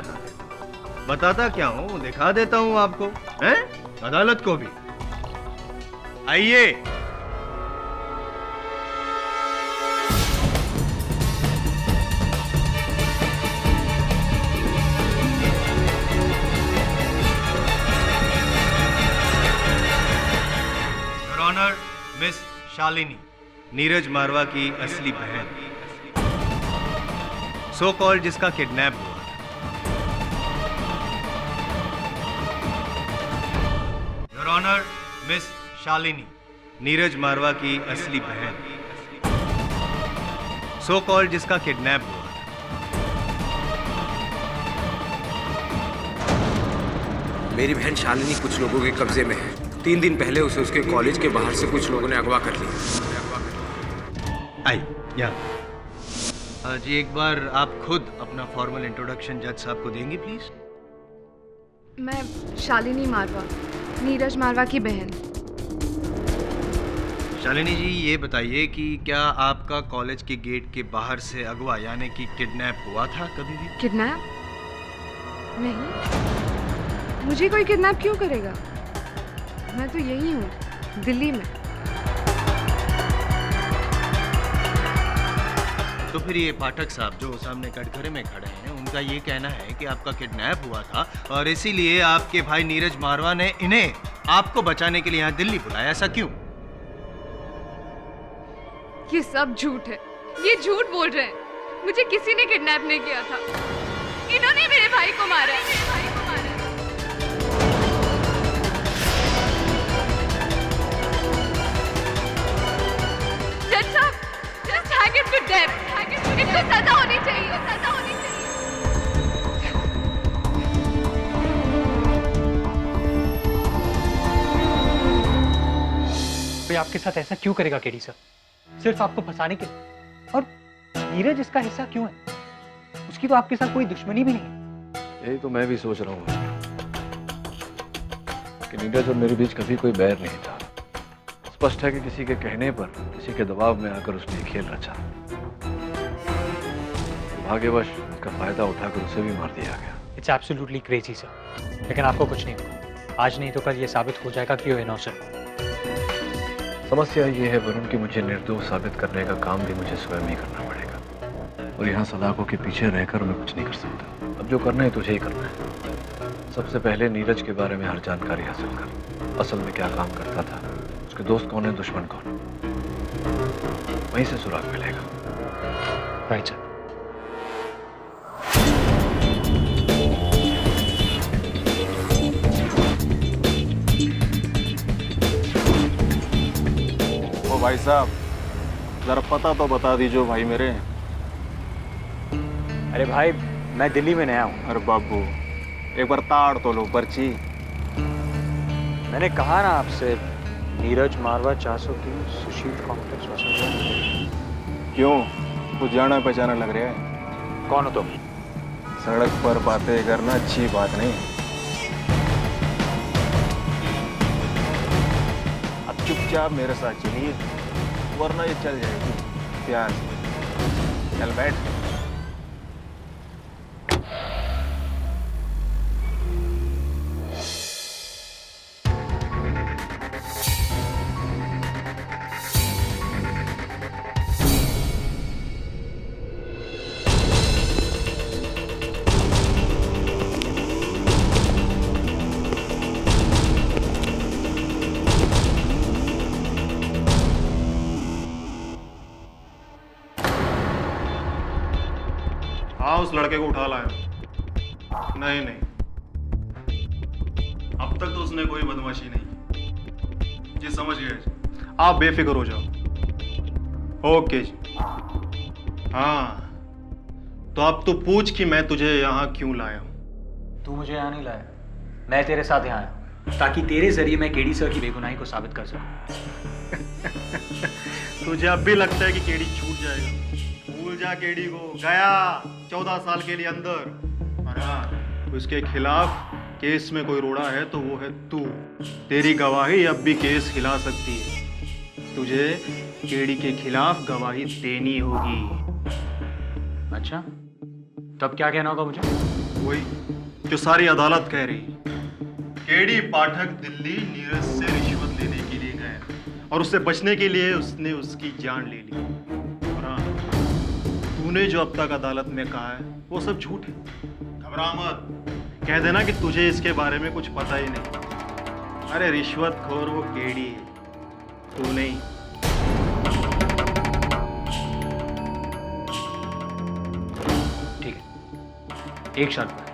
बताता क्या हूं, दिखा देता हूं आपको, हैं? अदालत को भी। आइए। Your honour, miss Shalini, Neeraj Marwa की असली बहन, सो कॉल्ड जिसका किडनैप हुआ। Your honour, miss Shalini, Neeraj Marwa की असली बहन, सो कॉल्ड जिसका किडनैप हुआ। मेरी बहन शालिनी कुछ लोगों के कब्जे में है। 3 दिन पहले उसे उसके कॉलेज के बाहर से कुछ लोगों ने अगवा कर लिया। आई यहाँ जी, एक बार आप खुद अपना फॉर्मल इंट्रोडक्शन जज साहब को देंगी प्लीज? मैं शालिनी मारवा, नीरज मारवा की बहन। शालिनी जी, ये बताइए कि क्या आपका कॉलेज के गेट के बाहर से अगवा यानी कि किडनैप हुआ था कभी भी? किडनैप? नहीं, मुझे कोई किडनैप क्यों करेगा? मैं तो यही हूँ, दिल्ली में। तो फिर ये पाठक साहब जो सामने कटघरे में खड़े हैं, उनका ये कहना है कि आपका किडनैप हुआ था और इसीलिए आपके भाई नीरज मारवा ने इन्हें आपको बचाने के लिए यहाँ दिल्ली बुलाया। ऐसा क्यों? ये सब झूठ है, ये झूठ बोल रहे हैं। मुझे किसी ने किडनैप नहीं किया था, इन्होंने मेरे भाई को मारा है। जज साहब, just hang him to death. इसको सजा होनी चाहिए, सजा होनी चाहिए। कोई आपके साथ ऐसा क्यों करेगा केडी सर? सिर्फ आपको फंसाने के लिए। और नीरज इसका हिस्सा क्यों है? उसकी तो आपके साथ कोई दुश्मनी भी नहीं है। यही तो मैं भी सोच रहा हूँ कि नीरज और मेरे बीच कभी कोई बैर नहीं था। स्पष्ट है कि किसी के कहने पर, किसी के दबाव में आकर उसने ये खेल रचा। भाग्यवश इसका फायदा उठाकर उसे भी मार दिया गया। इट्स एब्सोल्युटली क्रेजी सर, लेकिन आपको कुछ नहीं होगा। आज नहीं तो कल ये साबित हो जाएगा कि वो इनोसेंट। समस्या ये है वरुण कि मुझे निर्दोष साबित करने का काम भी मुझे स्वयं ही करना पड़ेगा, और यहाँ सलाखों के पीछे रहकर मैं कुछ नहीं कर सकता। अब जो करना है तुझे ही करना है। सबसे पहले नीरज के बारे में हर जानकारी हासिल कर। असल में क्या काम करता था, उसके दोस्त कौन है, दुश्मन कौन, वहीं से सुराग मिलेगा। Right sir. साहब, जरा पता तो बता दीजिए भाई मेरे। अरे भाई, मैं दिल्ली में नया हूँ। अरे बाबू, एक बार ताड़ तो लो पर्ची। मैंने कहा ना आपसे, नीरज मारवा 403 सुशील कॉम्प्लेक्स वसंत। क्यों, कुछ जाना पहचाना लग रहा है? कौन हो तुम? सड़क पर बातें करना अच्छी बात नहीं। अब चुपचाप मेरे साथ चलिए, वरना ये चल जाएगी प्यार से। चल बैठ। हाँ, उस लड़के को उठा लाया। नहीं, अब तक तो उसने कोई बदमाशी नहीं की। जी समझ गए, आप बेफिक्र हो जाओ। ओके जी। हाँ, तो अब तू पूछ कि मैं तुझे यहाँ क्यों लाया हूँ। तू मुझे यहाँ नहीं लाया, मैं तेरे साथ यहाँ आया ताकि तेरे जरिए मैं केडी सर की बेगुनाही को साबित कर सकूं। तुझे अब भी लगता है कि केडी छूट जाएगा? भूल जा केडी को, गया 14 साल के लिए अंदर। और हाँ, उसके खिलाफ केस में कोई रोड़ा है तो वो है तू। तेरी गवाही अब भी केस हिला सकती है। तुझे केडी के खिलाफ गवाही देनी होगी। अच्छा, तब क्या कहना होगा मुझे? वही जो सारी अदालत कह रही। केडी पाठक दिल्ली नीरज से रिश्वत लेने के लिए गए और उससे बचने के लिए उसने उसकी जान ले ली। और हाँ, तूने जो अब तक अदालत में कहा है वो सब झूठ है। घबरा मत, कह देना कि तुझे इसके बारे में कुछ पता ही नहीं। अरे रिश्वतखोर वो केडी है, तू नहीं। ठीक है, एक शर्त पर।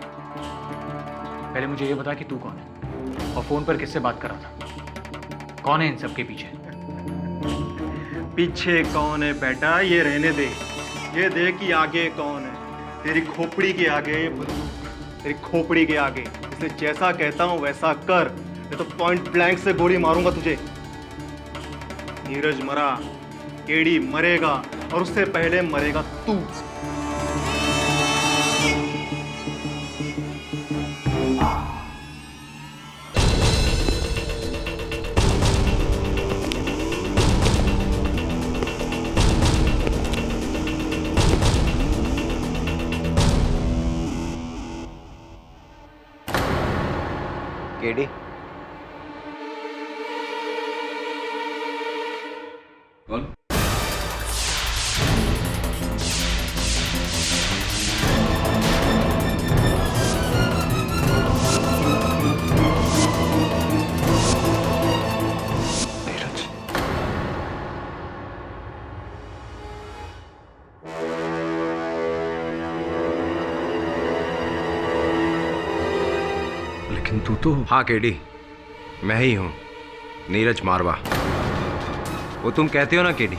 पहले मुझे ये बता कि तू कौन है और फोन पर किससे बात कर रहा था? कौन है इन सबके पीछे? पीछे कौन है बेटा, ये रहने दे। ये देख कि आगे कौन है। तेरी खोपड़ी के आगे बंदूक, तेरी खोपड़ी के आगे। इसलिए जैसा कहता हूं वैसा कर, नहीं तो पॉइंट ब्लैंक से गोली मारूंगा तुझे। नीरज मरा, केडी मरेगा और उससे पहले मरेगा तू। केडी, कौन? नीरज। लेकिन तू तो। हाँ केडी, मैं ही हूँ, नीरज मारवा। वो तुम कहते हो ना केडी,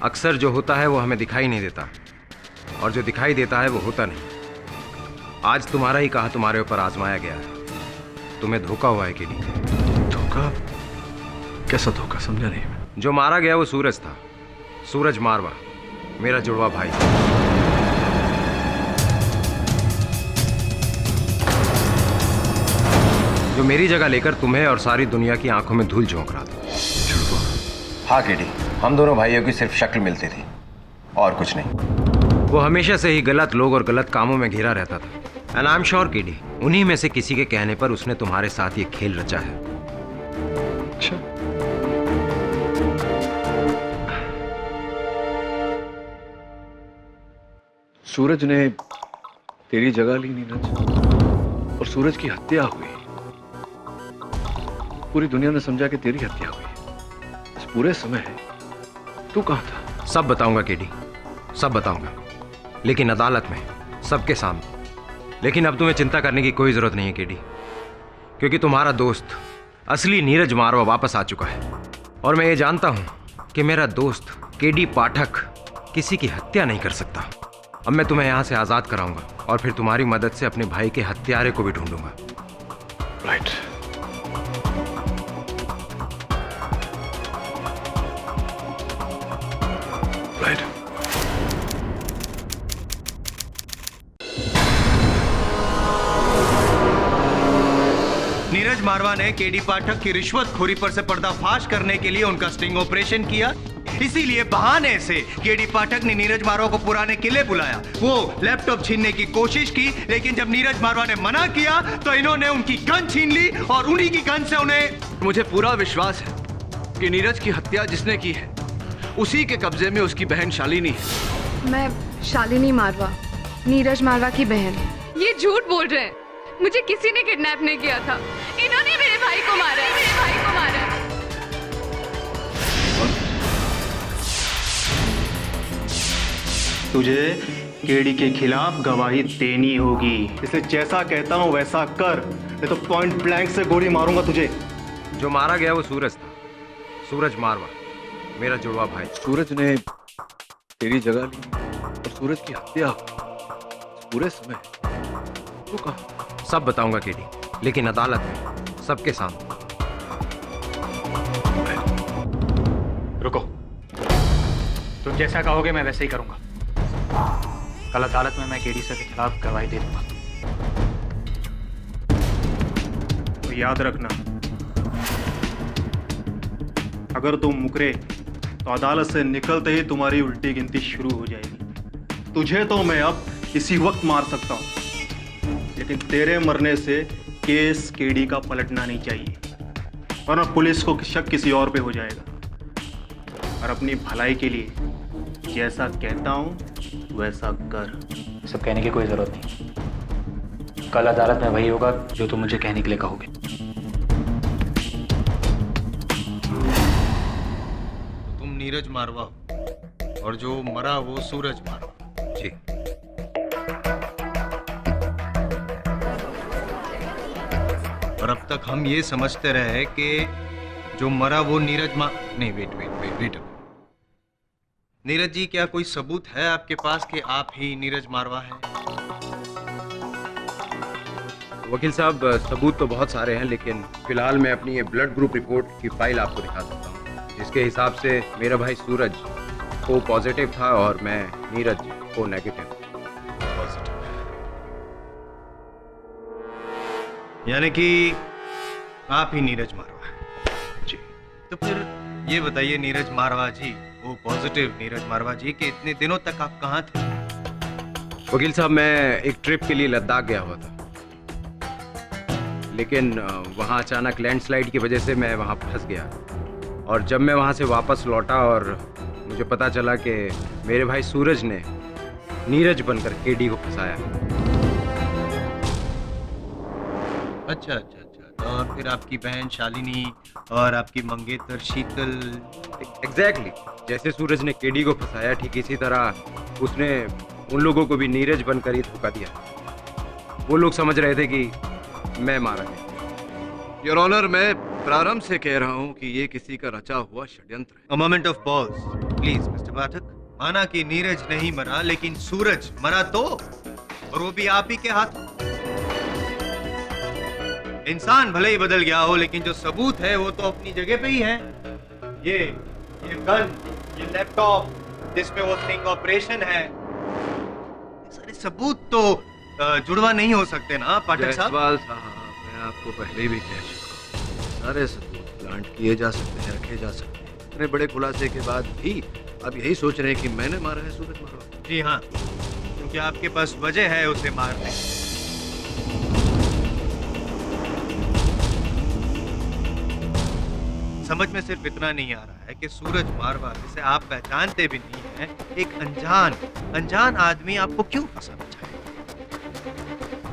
अक्सर जो होता है वो हमें दिखाई नहीं देता और जो दिखाई देता है वो होता नहीं। आज तुम्हारा ही कहा तुम्हारे ऊपर आजमाया गया है। तुम्हें धोखा हुआ है केडी। धोखा? कैसा धोखा, समझा नहीं मैं। जो मारा गया वो सूरज था, सूरज मारवा, मेरा जुड़वा भाई। जो मेरी जगह लेकर तुम्हें और सारी दुनिया की आंखों में धूल झोंक रहा था। हाँ केडी, हम दोनों भाइयों की सिर्फ शक्ल मिलती थी और कुछ नहीं। वो हमेशा से ही गलत लोग और गलत कामों में घिरा रहता था। And I am sure KD, उन्हीं में से किसी के कहने पर उसने तुम्हारे साथ ये खेल रचा है। अच्छा, सूरज ने तेरी जगह ली नीरज, और सूरज की हत्या हुई। पूरी दुनिया ने समझा कि तेरी हत्या हुई। इस पूरे समय तू कहाँ था? सब बताऊंगा केडी, सब बताऊंगा, लेकिन अदालत में, सबके सामने। लेकिन अब तुम्हें चिंता करने की कोई जरूरत नहीं है केडी, क्योंकि तुम्हारा दोस्त असली नीरज मारवा वापस आ चुका है। और मैं ये जानता हूं कि मेरा दोस्त केडी पाठक किसी की हत्या नहीं कर सकता। अब मैं तुम्हें यहाँ से आज़ाद कराऊंगा और फिर तुम्हारी मदद से अपने भाई के हत्यारे को भी ढूंढूंगा। राइट। राइट। नीरज मारवा ने केडी पाठक की रिश्वतखोरी पर से पर्दाफाश करने के लिए उनका स्टिंग ऑपरेशन किया। इसीलिए बहाने से केडी पाठक ने नीरज मारवा को पुराने किले बुलाया। वो लैपटॉप छीनने की कोशिश की, लेकिन जब नीरज मारवा ने मना किया तो इन्होंने उनकी गन छीन ली और उन्हीं की गन से उन्हें। मुझे पूरा विश्वास है कि नीरज की हत्या जिसने की है उसी के कब्जे में उसकी बहन शालिनी है। मैं शालिनी मारवा, नीरज मारवा की बहन। ये झूठ बोल रहे हैं। मुझे किसी ने किडनैप नहीं किया था। इन्होंने मेरे भाई को मारा है, मेरे भाई को मारा है। तुझे केडी के खिलाफ गवाही देनी होगी, इसलिए जैसा कहता हूँ वैसा कर, नहीं तो पॉइंट ब्लैंक से गोली मारूंगा तुझे। जो मारा गया वो सूरज था, सूरज मारवा, मेरा जुड़वा भाई। सूरज ने तेरी जगह ली और सूरज की हत्या पूरे समय तो कहा। सब बताऊंगा केडी, लेकिन अदालत में सबके सामने। रुको, तुम जैसा कहोगे मैं वैसे ही करूंगा। कल अदालत में मैं केडी सर के खिलाफ गवाही दे दूंगा। तो याद रखना, अगर तुम मुकरे तो अदालत से निकलते ही तुम्हारी उल्टी गिनती शुरू हो जाएगी। तुझे तो मैं अब इसी वक्त मार सकता हूं, लेकिन तेरे मरने से केस केडी का पलटना नहीं चाहिए, वरना पुलिस को शक किसी और पे हो जाएगा। और अपनी भलाई के लिए जैसा कहता हूं वैसा कर। सब कहने की कोई जरूरत नहीं। कल अदालत में वही होगा जो तुम मुझे कहने के लिए कहोगे। तुम नीरज मारवा हो और जो मरा वो सूरज मारवा। जी। और अब तक हम ये समझते रहे कि जो मरा वो नीरज नहीं, वेट। नीरज जी, क्या कोई सबूत है आपके पास कि आप ही नीरज मारवा हैं? वकील साहब, सबूत तो बहुत सारे हैं, लेकिन फिलहाल मैं अपनी ये ब्लड ग्रुप रिपोर्ट की फाइल आपको दिखा सकता हूँ, जिसके हिसाब से मेरा भाई सूरज को पॉजिटिव था और मैं नीरज को नेगेटिव। यानी कि आप ही नीरज मारवा हैं। जी। तो फिर ये बताइए नीरज मारवा जी, वो पॉजिटिव नीरज मारवा जी, कि इतने दिनों तक आप कहाँ थे? वकील साहब, मैं एक ट्रिप के लिए लद्दाख गया हुआ था, लेकिन वहाँ अचानक लैंडस्लाइड की वजह से मैं वहाँ फंस गया। और जब मैं वहाँ से वापस लौटा और मुझे पता चला कि मेरे भाई सूरज ने नीरज बनकर केडी को फंसाया। अच्छा। और फिर आपकी बहन शालिनी और आपकी मंगेतर शीतल। एग्जैक्टली, जैसे सूरज ने केडी को फंसाया, ठीक इसी तरह उसने उन लोगों को भी नीरज बनकर ही धोखा दिया। वो लोग समझ रहे थे कि मैं मारा गया। योर ऑनर, मैं प्रारंभ से कह रहा हूं कि ये किसी का रचा हुआ षड्यंत्र है। A moment of pause, please, mister Pathak. माना कि नीरज नहीं मरा, लेकिन सूरज मरा तो, और वो भी आप ही के हाथ। इंसान भले ही बदल गया हो, लेकिन जो सबूत है वो तो अपनी जगह पे ही है। ये गन, ये लैपटॉप जिसमें वो स्टिंग ऑपरेशन है, सारे सबूत तो जुड़वा नहीं हो सकते ना पाठक साहब? जयसवाल साहब, मैं आपको पहले भी कह चुका हूं, सारे सबूत प्लांट किए जा सकते हैं, रखे जा सकते हैं। इतने बड़े खुलासे के बाद भी आप यही सोच रहे हैं कि मैंने मारा है सूरज मारवा? जी हाँ, क्योंकि आपके पास वजह है उसे मारने की। समझ में सिर्फ इतना नहीं आ रहा है कि सूरज मारवा, जिसे आप पहचानते भी नहीं हैं, एक अनजान आदमी आपको क्यों फंसाना चाहे?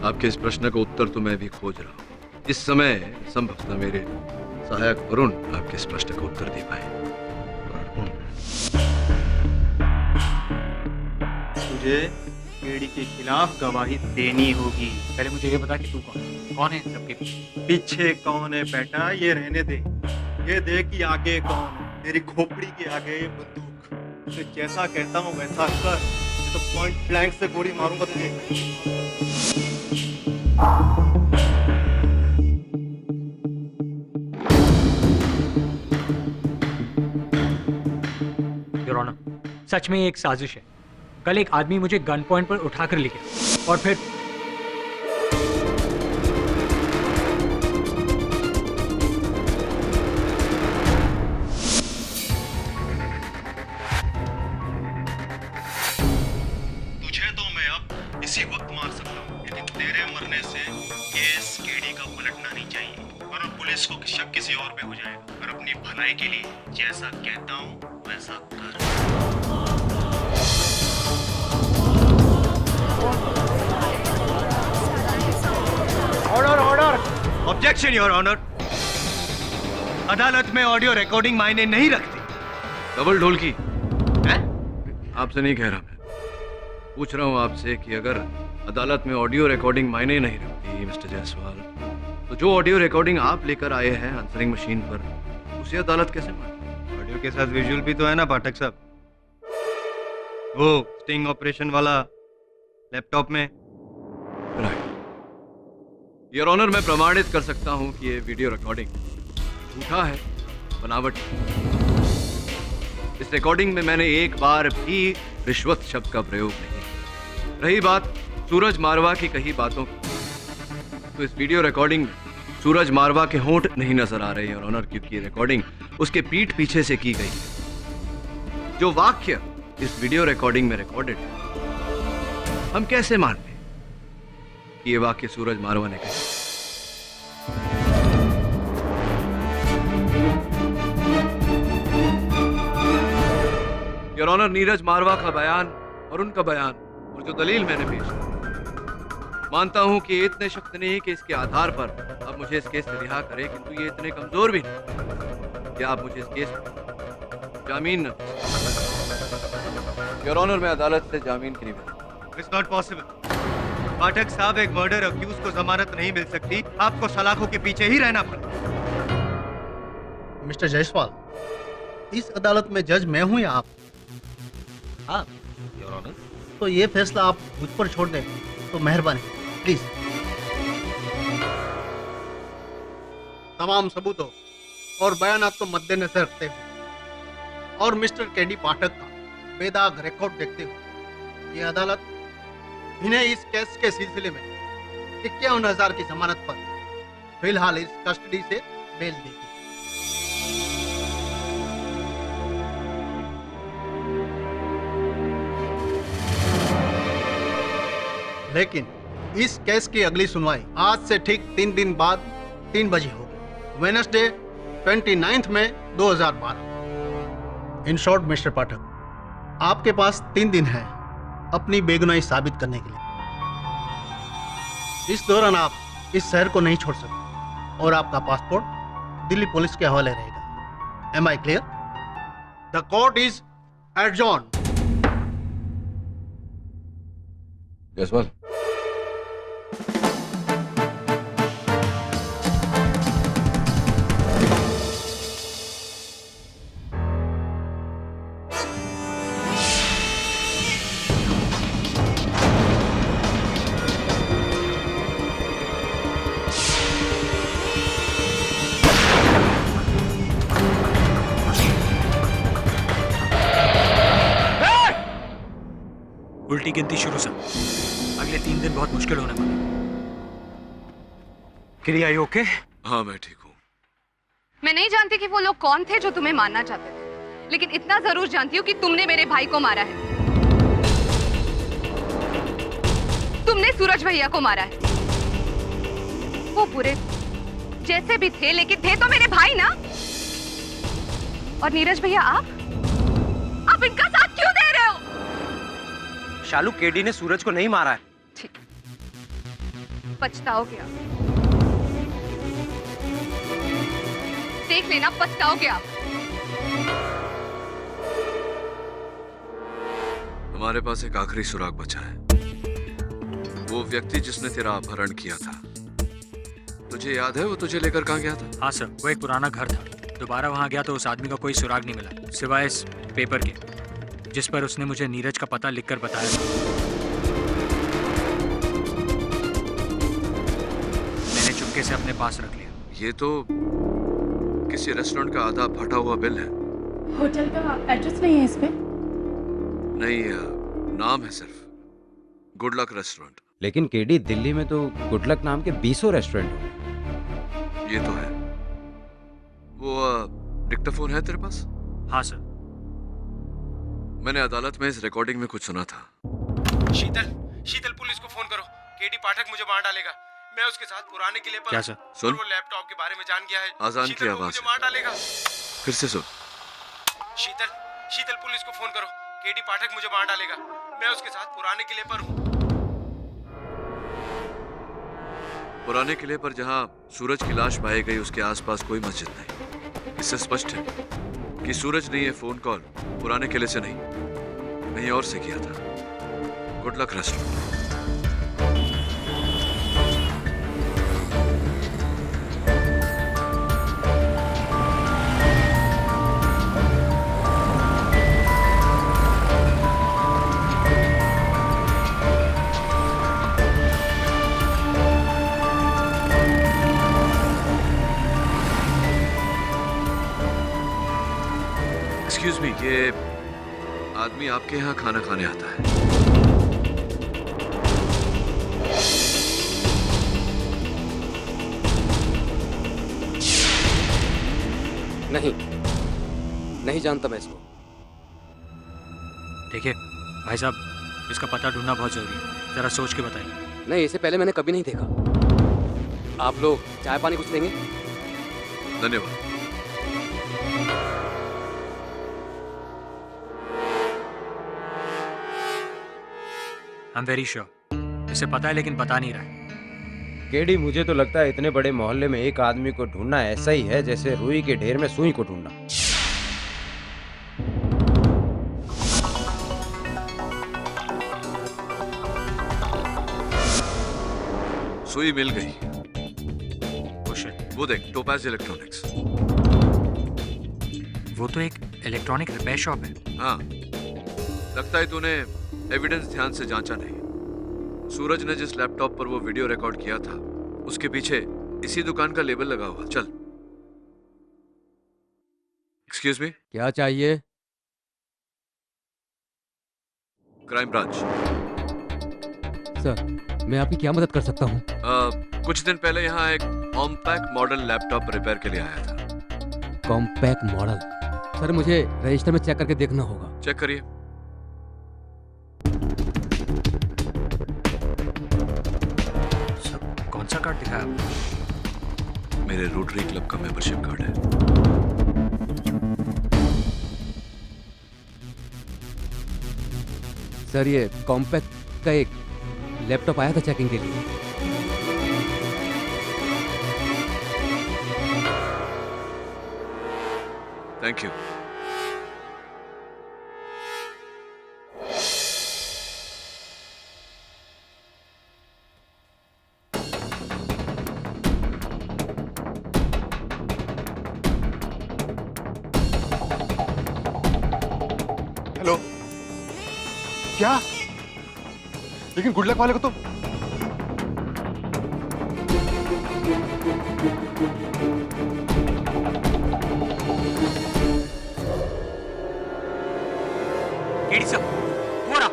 आपके इस प्रश्न का उत्तर तो मैं भी खोज रहा हूँ। इस समय संभवतः मेरे सहायक वरुण आपके इस प्रश्न का उत्तर दे पाए। तुझे केडी के खिलाफ गवाही देनी होगी। पहले मुझे ये बता कि तू कौन है इन सबके पीछे? पीछे कौन है बेटा, ये रहने दे। ये देख कि आगे कौन है। मेरी खोपड़ी के आगे ये बंदूक। मैं जैसा कहता हूँ वैसा कर, नहीं तो पॉइंट ब्लैंक से गोली मारूंगा तुझे। योर ऑनर, सच में ये एक साजिश है। कल एक आदमी मुझे गन पॉइंट पर उठाकर ले गया और फिर तुझे तो मैं अब इसी वक्त मार सकता हूँ, लेकिन तेरे मरने से केस केडी का पलटना नहीं चाहिए, वरना पुलिस को शक किसी और पे हो जाएगा। और अपनी भलाई के लिए जैसा कहता हूँ वैसा कर। Order order, objection your honour. अदालत में ऑडियो रिकॉर्डिंग मायने नहीं रखती। डबल ढोल की आपसे नहीं कह रहा, मैं पूछ रहा हूँ आपसे कि अगर अदालत में ऑडियो रिकॉर्डिंग मायने नहीं रखती मिस्टर जायसवाल, तो जो ऑडियो रिकॉर्डिंग आप लेकर आए हैं आंसरिंग मशीन पर, उसे अदालत कैसे माने? ऑडियो के साथ विजुअल भी तो है ना पाठक साहब, वो स्टिंग ऑपरेशन वाला लैपटॉप में। राइट योर ऑनर, मैं प्रमाणित कर सकता हूँ कि ये वीडियो रिकॉर्डिंग झूठा है, बनावटी। इस रिकॉर्डिंग में मैंने एक बार भी रिश्वत शब्द का प्रयोग नहीं किया। रही बात सूरज मारवा की कही बातों की, तो इस वीडियो रिकॉर्डिंग में सूरज मारवा के होंठ नहीं नजर आ रहे हैं ऑनर, क्योंकि ये रिकॉर्डिंग उसके पीठ पीछे से की गई है। जो वाक्य इस वीडियो रिकॉर्डिंग में रिकॉर्डेड है, हम कैसे मान लें कि ये वाक्य सूरज मारवा ने कहा? योर ऑनर, नीरज मारवा का बयान और उनका बयान और जो दलील मैंने पेश की, मानता हूं कि ये इतने शक्त नहीं कि इसके आधार पर आप मुझे इस केस से रिहा करें, किंतु ये इतने कमजोर भी नहीं कि आप मुझे इस केस में जामीन न। योर ऑनर, मैं अदालत से जामीन की निवेदन। इट्स नॉट पॉसिबल पाठक साहब, एक मर्डर अक्यूज को जमानत नहीं मिल सकती, आपको सलाखों के पीछे ही रहना पड़ा। मिस्टर जायसवाल, इस अदालत में जज मैं हूं या आप? हाँ योर ऑनर। तो ये फैसला आप मुझ पर छोड़ दें तो मेहरबानी, प्लीज। तमाम सबूतों और बयानात को मद्देनजर रखते हुए और मिस्टर केडी पाठक का बेदाग रिकॉर्ड देखते हुए ये अदालत इन्हें इस केस के सिलसिले में 51,000 की जमानत पर फिलहाल इस कस्टडी से बेल देगी। लेकिन इस केस की अगली सुनवाई आज से ठीक 3 दिन बाद 3 बजे होगी, वेडनेसडे 29 मई 2012। इन शॉर्ट मिस्टर पाठक, आपके पास 3 दिन है अपनी बेगुनाही साबित करने के लिए। इस दौरान आप इस शहर को नहीं छोड़ सकते और आपका पासपोर्ट दिल्ली पुलिस के हवाले रहेगा। Am I clear? The court is adjourn. Jaiswal, उल्टी गिनती शुरू से। अगले 3 दिन बहुत मुश्किल होने वाले। किरिया यू ओके? हाँ मैं ठीक हूँ। मैं नहीं जानती कि वो लोग कौन थे जो तुम्हें मारना चाहते थे, लेकिन इतना जरूर जानती हूँ कि तुमने मेरे भाई को मारा है। तुमने सूरज भैया को मारा है। वो बुरे जैसे भी थे, लेकिन थे तो मेरे भाई ना। और नीरज भैया, आप इनका साथ क्यों दे रहे हो? शालू, केडी ने सूरज को नहीं मारा है। ठीक, पछताओगे आप। देख लेना, पछताओगे आप। हमारे पास एक आखिरी सुराग बचा है। वो व्यक्ति जिसने तेरा अपहरण किया था, तुझे याद है वो तुझे लेकर कहाँ गया था? हाँ सर, वो एक पुराना घर था दोबारा वहाँ गया तो उस आदमी का कोई सुराग नहीं मिला सिवाय इस पेपर के जिस पर उसने मुझे नीरज का पता लिखकर बताया था। मैंने चुपके से अपने पास रख लिया। ये तो किसी रेस्टोरेंट का आधा फटा हुआ बिल है। होटल का एड्रेस नहीं है इस पे? नहीं, नाम है सिर्फ गुड लक रेस्टोरेंट। लेकिन केडी, दिल्ली में तो गुड लक नाम के 20 रेस्टोरेंट हैं। ये तो है। वो डिक्टाफोन है तेरे पास? हाँ सर। मैंने अदालत में इस रिकॉर्डिंग में कुछ सुना था। शीतल पुलिस को फोन करो। केडी पाठक मुझे मार डालेगा। मैं उसके साथ पुराने किले पर क्या सर? सुन, वो लैपटॉप के बारे में जान गया है। आजान की आवाज मुझे मार डालेगा। फिर से सुन। शीतल पुलिस को फोन करो। केडी पाठक मुझे मार डालेगा। मैं उसके साथ पुराने किले पर हूँ। पुराने किले पर जहां सूरज की लाश पाई गई उसके आसपास कोई मस्जिद नहीं। इससे स्पष्ट है कि सूरज ने यह फोन कॉल पुराने किले से नहीं, कहीं और से किया था। Good luck restaurant. Excuse me, ये आदमी आपके यहाँ खाना खाने आता है? नहीं जानता मैं इसको। देखिए भाई साहब, इसका पता ढूंढना बहुत जरूरी है। जरा सोच के बताइए। नहीं, इसे पहले मैंने कभी नहीं देखा। आप लोग चाय पानी कुछ लेंगे? धन्यवाद। आई एम वेरी श्योर इसे पता है लेकिन बता नहीं रहा है। केडी, मुझे तो लगता है इतने बड़े मोहल्ले में एक आदमी को ढूंढना ऐसा ही है जैसे रुई के ढेर में सुई को ढूंढना। सुई मिल गई। क्वेश्चन, वो देख, टोपाज इलेक्ट्रॉनिक्स। वो तो एक इलेक्ट्रॉनिक रिपेयर शॉप है। हाँ, लगता है तूने एविडेंस ध्यान से जांचा नहीं। सूरज ने जिस लैपटॉप पर वो वीडियो रिकॉर्ड किया था उसके पीछे इसी दुकान का लेबल लगा हुआ। चल। एक्सक्यूज मी, क्या चाहिए? Crime branch. सर, मैं आपकी क्या मदद कर सकता हूँ? कुछ दिन पहले यहाँ एक कॉम्पैक्ट मॉडल लैपटॉप रिपेयर के लिए आया था। Compact model? सर, मुझे रजिस्टर में चेक करके देखना होगा। चेक करिए। कौन सा कार्ड दिखाया आपने? मेरे रोटरी क्लब का मेंबरशिप कार्ड है। सर, ये कॉम्पैक्ट का एक लैपटॉप आया था चेकिंग के लिए। Thank you. हेलो, क्या? लेकिन गुड लक वाले को तो केडी साहब, वो रहा।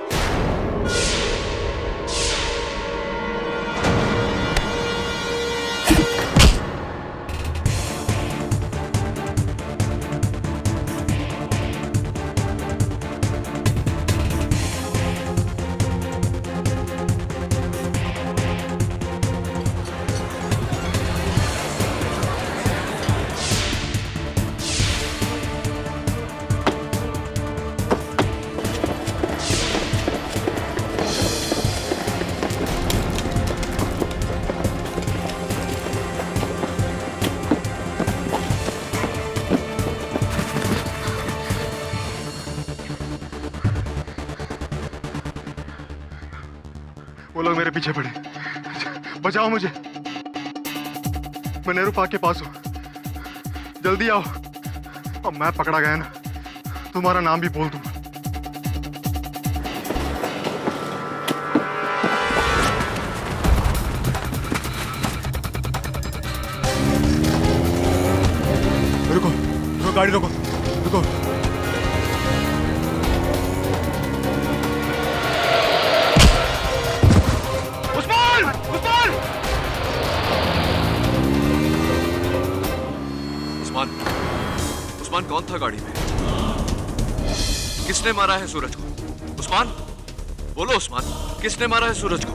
वो लोग मेरे पीछे पड़े। बचाओ मुझे। मैं नेहरू पार्क के पास हूँ, जल्दी आओ। अब मैं पकड़ा गया ना, तुम्हारा नाम भी बोल दूंगा। रुको रुको, गाड़ी रोको, रुको। उस्मान! उस्मान! उस्मान, उस्मान कौन था गाड़ी में? किसने मारा है सूरज को? उस्मान, बोलो उस्मान, किसने मारा है सूरज को?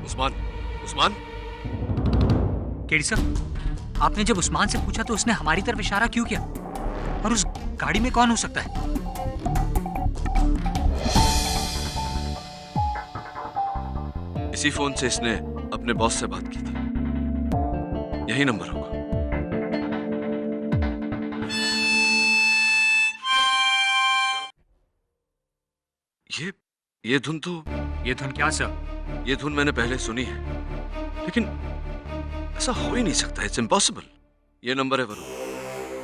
उस्मान, उस्मान, केडी सर, आपने जब उस्मान से पूछा तो उसने हमारी तरफ इशारा क्यों किया? और उस गाड़ी में कौन हो सकता है? इसी फोन से इसने अपने बॉस से बात की थी। यही नंबर होगा। ये धुन तो, ये धुन क्या सर? ये धुन मैंने पहले सुनी है, लेकिन ऐसा हो ही नहीं सकता। It's impossible. ये नंबर है वरुण,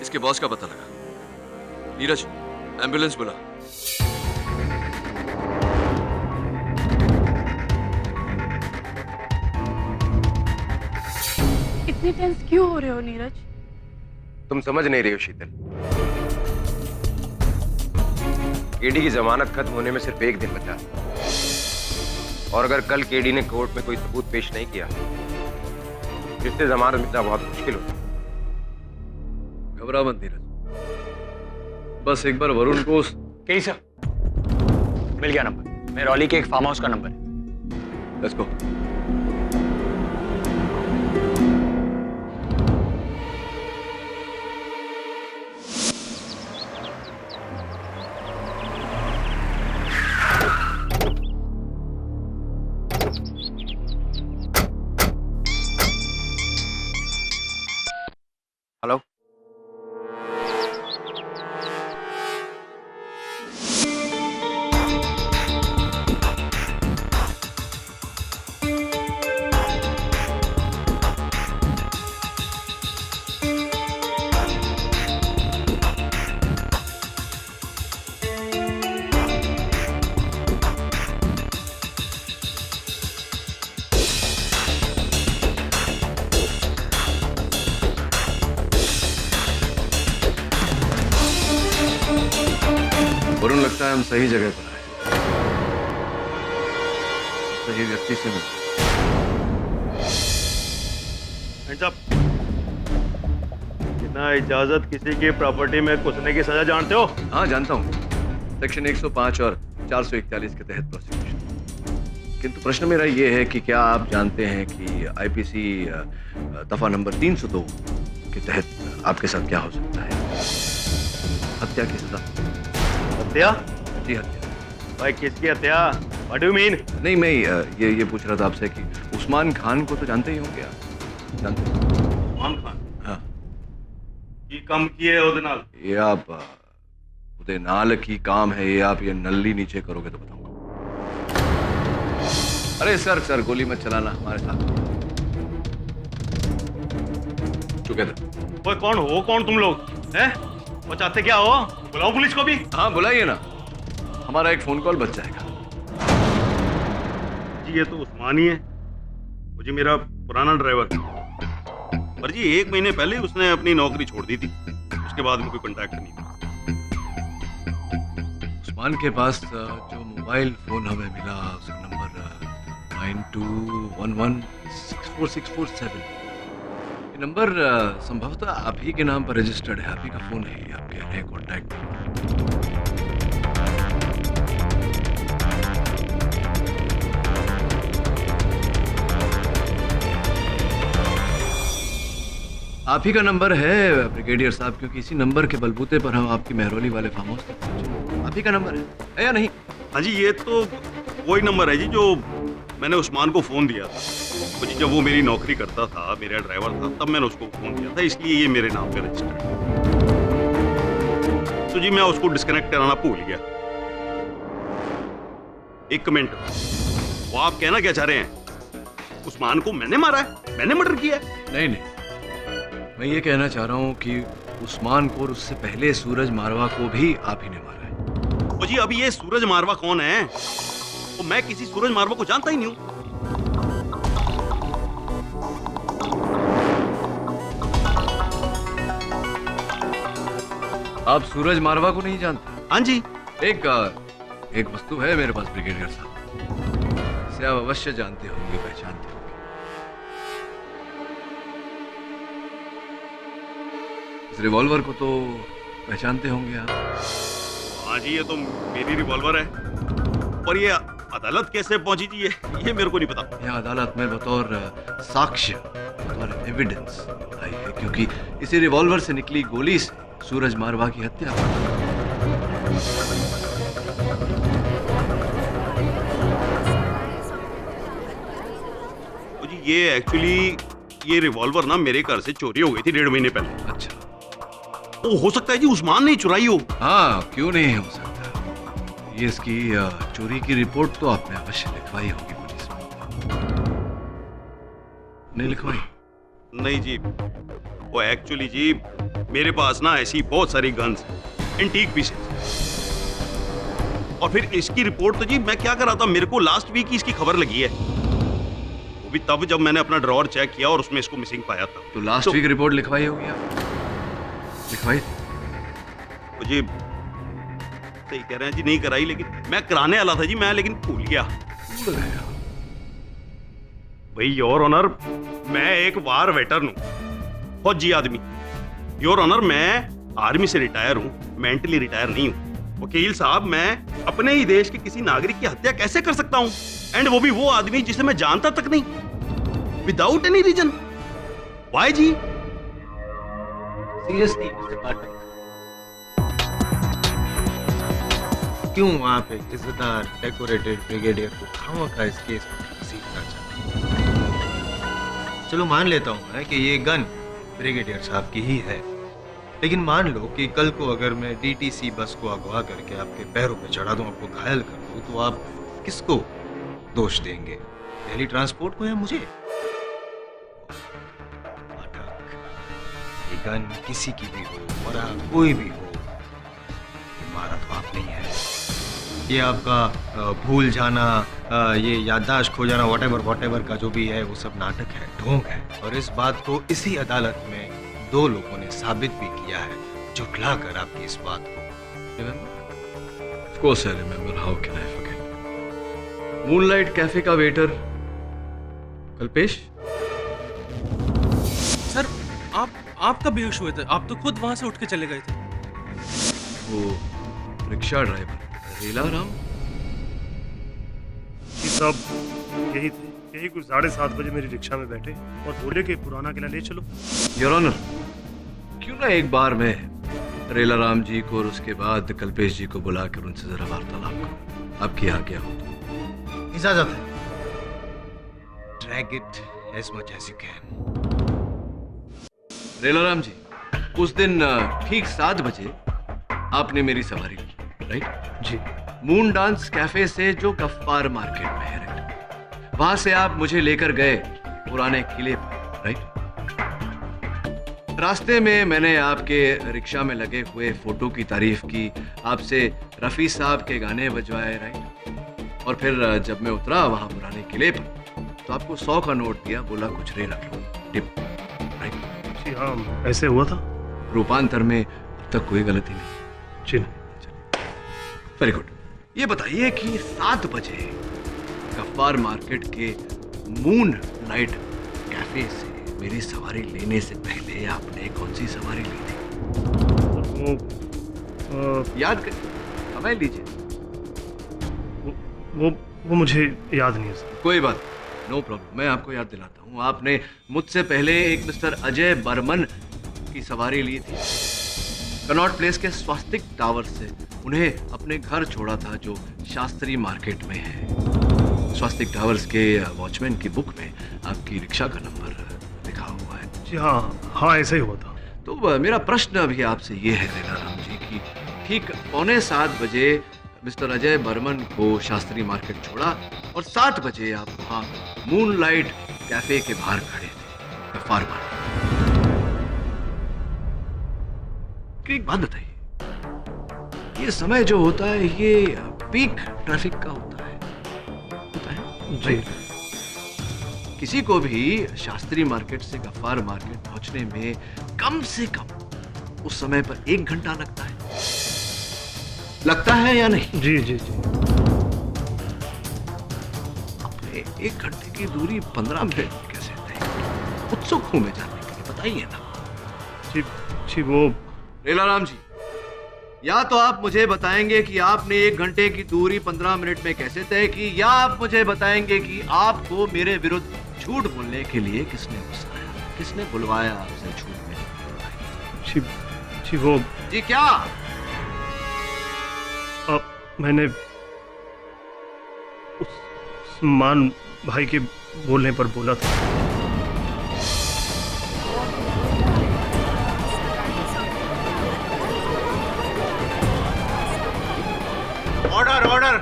इसके बॉस का पता लगा। नीरज, एम्बुलेंस बुला। इतने टेंस क्यों हो रहे हो नीरज? तुम समझ नहीं रही हो शीतल। केडी की जमानत खत्म होने में सिर्फ एक दिन बचा, और अगर कल केडी ने कोर्ट में कोई सबूत पेश नहीं किया, इससे जमानत मिलना बहुत मुश्किल होगा। घबरा मत नीरज, बस एक बार वरुण को केडी सर, मिल गया नंबर। मेहरौली के एक फार्म हाउस का नंबर है। Let's go. हेलो, वरुण, लगता है हम सही जगह पर आए, सही व्यक्ति से मिले। बिना इजाजत किसी की प्रॉपर्टी में घुसने की सजा जानते हो? हाँ जानता हूँ, सेक्शन 105 और 441 के तहत प्रोसिक्यूशन। किंतु प्रश्न मेरा ये है कि क्या आप जानते हैं कि आईपीसी दफा नंबर 302 के तहत आपके साथ क्या हो सकता है? हत्या की सजा। हत्या? जी हत्या। भाई किसकी हत्या? What do you mean? नहीं, मैं ये पूछ रहा था आपसे कि उस्मान खान को तो जानते ही होंगे आप? जानते हैं? उस्मान खान? हाँ। की कम किए ਉਹਦੇ ਨਾਲ? ये आप उदय नाल की काम है, ये आप ये नल्ली नीचे करोगे तो बताऊंगा। अरे सर गोली मत चलाना हमारे साथ। टुगेदर। ओए कौन तुम लोग हैं? वो चाहते क्या हो? बुलाओ पुलिस को भी। हाँ बुलाइए ना, हमारा एक फोन कॉल बच जाएगा। जी ये तो उस्मान ही है, वो जी मेरा पुराना ड्राइवर। पर जी 1 महीने पहले उसने अपनी नौकरी छोड़ दी थी, उसके बाद में कोई कांटेक्ट नहीं। उस्मान के पास जो मोबाइल फोन हमें मिला उसका नंबर 9211646447। ये नंबर संभवतः आप ही के नाम पर रजिस्टर्ड है, आप ही का फोन है, आपके नए कॉन्टैक्ट। आप ही का नंबर है ब्रिगेडियर साहब, क्योंकि इसी नंबर के बलबूते पर हम आपकी मेहरौली वाले फार्म हाउस तक पहुंचे। आप ही का नंबर है या नहीं? हाँ जी ये तो वही नंबर है जी जो मैंने उस्मान को फोन दिया था। तो जी जब वो मेरी नौकरी करता था, मेरा ड्राइवर था, तब मैंने उसको फोन किया था, इसलिए ये मेरे नाम पे रजिस्टर्ड है। तो जी मैं उसको डिस्कनेक्ट कराना भूल गया, एक कमेंट, वो आप कहना क्या चाह रहे हैं? उस्मान को मैंने मारा है, मैंने मर्डर किया है? नहीं नहीं, मैं ये कहना चाह रहा हूँ कि उस्मान को और उससे पहले सूरज मारवा को भी आप ही ने मारा है। ओ जी, अभी ये सूरज मारवा कौन है? तो मैं किसी सूरज मारवा को जानता ही नहीं हूँ। आप सूरज मारवा को नहीं जानते? हाँ जी। एक वस्तु है मेरे पास ब्रिगेडियर साहब, इसे आप अवश्य जानते होंगे, पहचानते होंगे। इस रिवॉल्वर को तो पहचानते होंगे आप। हाँ जी, ये तो मेरी रिवॉल्वर है। पर ये अदालत कैसे पहुंची थी ये मेरे को नहीं पता। यहाँ अदालत में बतौर साक्ष्य, बतौर एविडेंस आई है, क्योंकि इसी रिवॉल्वर से निकली गोली से सूरज मारवा की हत्या जी, ये एक्चुअली ये रिवॉल्वर ना मेरे घर से चोरी हो गई थी 1.5 महीने पहले। अच्छा, वो हो सकता है जी उस्मान ने चुराई हो। हाँ, क्यों नहीं हो सकता। ये इसकी चोरी की रिपोर्ट तो आपने अवश्य लिखवाई होगी पुलिस में, नहीं लिखवाई? नहीं जी, वो एक्चुअली जी मेरे पास ना ऐसी बहुत सारी गन्स, एंटीक पीसेस, और फिर इसकी रिपोर्ट तो जी मैं क्या कर रहा था, मेरे को लास्ट वीक ही इसकी खबर लगी है, वो भी तब जब मैंने अपना ड्रॉअर चेक किया और उसमें इसको मिसिंग पाया था। तो लास्ट वीक रिपोर्ट लिखवाई होगी आप? लिखवाई तो जी सही कह रहे हैं जी, नहीं कराई, लेकिन मैं कराने वाला था जी, मैं लेकिन भूल गया। भाई योर ऑनर, मैं एक वार वेटरन हूँ, फौजी आदमी। योर ऑनर, मैं आर्मी से रिटायर हूँ, मेंटली रिटायर नहीं हूँ। वकील साहब, मैं अपने ही देश के किसी नागरिक की हत्या कैसे कर सकता हूँ, एंड वो भी वो आदमी जिसे मैं जानता तक नहीं, विदाउट एनी रीजन? व्हाई जी? सीरियसली मिस्टर पाठक, क्यों आप एक इज्जतदार डेकोरेटेड ब्रिगेडियर को खामखा इस केस में घसीटना चाहते हैं? चलो मान लेता हूं मैं कि ये गन ब्रिगेडियर साहब की ही है, लेकिन मान लो कि कल को अगर मैं डीटीसी बस को अगवा करके आपके पैरों पे चढ़ा दूं, आपको घायल कर दूं, तो आप किसको दोष देंगे, दिल्ली ट्रांसपोर्ट को या मुझे? पाठक, ये गन किसी की भी हो, मरा कोई भी हो, मारा तो आप नहीं है। ये आपका भूल जाना, ये याददाश्त खो जाना, वॉटेवर का जो भी है, वो सब नाटक है, ढोंग है, और इस बात को इसी अदालत में 2 लोगों ने साबित भी किया है, झुठला कर आपकी इस बात को। Of course I remember, how can I forget? Moonlight cafe का वेटर कल्पेश। सर, आप कब बेहोश हुए थे? आप तो खुद वहां से उठ के चले गए थे। वो रिक्शा ड्राइवर रेला राम सब यही थे, यही कुछ 7:30 बजे मेरी रिक्शा में बैठे और बोले कि पुराना किला ले चलो। योर ऑनर, क्यों ना एक बार मैं रेला राम जी को और उसके बाद कल्पेश जी को बुला कर उनसे जरा वार्तालाप करूं, आपकी आज्ञा हो तो। इजाजत है। Drag it as much as you can. Rela Ram जी, उस दिन ठीक 7 बजे आपने मेरी सवारी की, राइट जी। मून डांस कैफे से जो गफ्फार मार्केट में है, राइट, वहां से आप मुझे लेकर गए पुराने किले पर, राइट। रास्ते में मैंने आपके रिक्शा में लगे हुए फोटो की तारीफ की, आपसे रफी साहब के गाने बजवाए, राइट। और फिर जब मैं उतरा वहां पुराने किले पर, तो आपको 100 का नोट दिया, बोला कुछ रे रख लो, टिप, राइट। जी हाँ, ऐसे हुआ था। रूपांतर में अब तक कोई गलती नहीं? जी वेरी गुड। ये बताइए कि 7 बजे गफ्फार मार्केट के मून लाइट कैफे से मेरी सवारी लेने से पहले आपने कौन सी सवारी ली थी? वो याद करिए, समय लीजिए। वो मुझे याद नहीं है सर। कोई बात, नो प्रॉब्लम, मैं आपको याद दिलाता हूँ। आपने मुझसे पहले एक मिस्टर अजय बर्मन की सवारी ली थी, कनॉट प्लेस के स्वास्तिक टावर से उन्हें अपने घर छोड़ा था, जो शास्त्री मार्केट में है। स्वास्तिक टावर्स के वॉचमैन की बुक में आपकी रिक्शा का नंबर लिखा हुआ है। जी हाँ, ऐसा ही हुआ था। तो मेरा प्रश्न अभी आपसे ये है रेला राम जी कि ठीक 7:15 बजे मिस्टर अजय बर्मन को शास्त्री मार्केट छोड़ा और 7 बजे आप वहां मूनलाइट कैफे के बाहर खड़े थे गफ्फार मार्केट। एक बात बताइए, ये समय जो होता है ये पीक ट्रैफिक का होता है जी। किसी को भी शास्त्री मार्केट से गफ्फार मार्केट पहुंचने में कम से कम उस समय पर 1 घंटा लगता है या नहीं? जी जी जी। अपने 1 घंटे की दूरी 15 मिनट में कैसे तय? उत्सुक हूं मैं जानने के लिए, बताइए ना। जी जी वो रेलाराम जी, या तो आप मुझे बताएंगे कि आपने 1 घंटे की दूरी 15 मिनट में कैसे तय की, या आप मुझे बताएंगे कि आपको मेरे विरुद्ध झूठ बोलने के लिए किसने उकसाया, किसने बुलवाया आपसे झूठ में? जी जी वो जी क्या? मैंने उस्मान भाई के बोलने पर बोला था। Order order.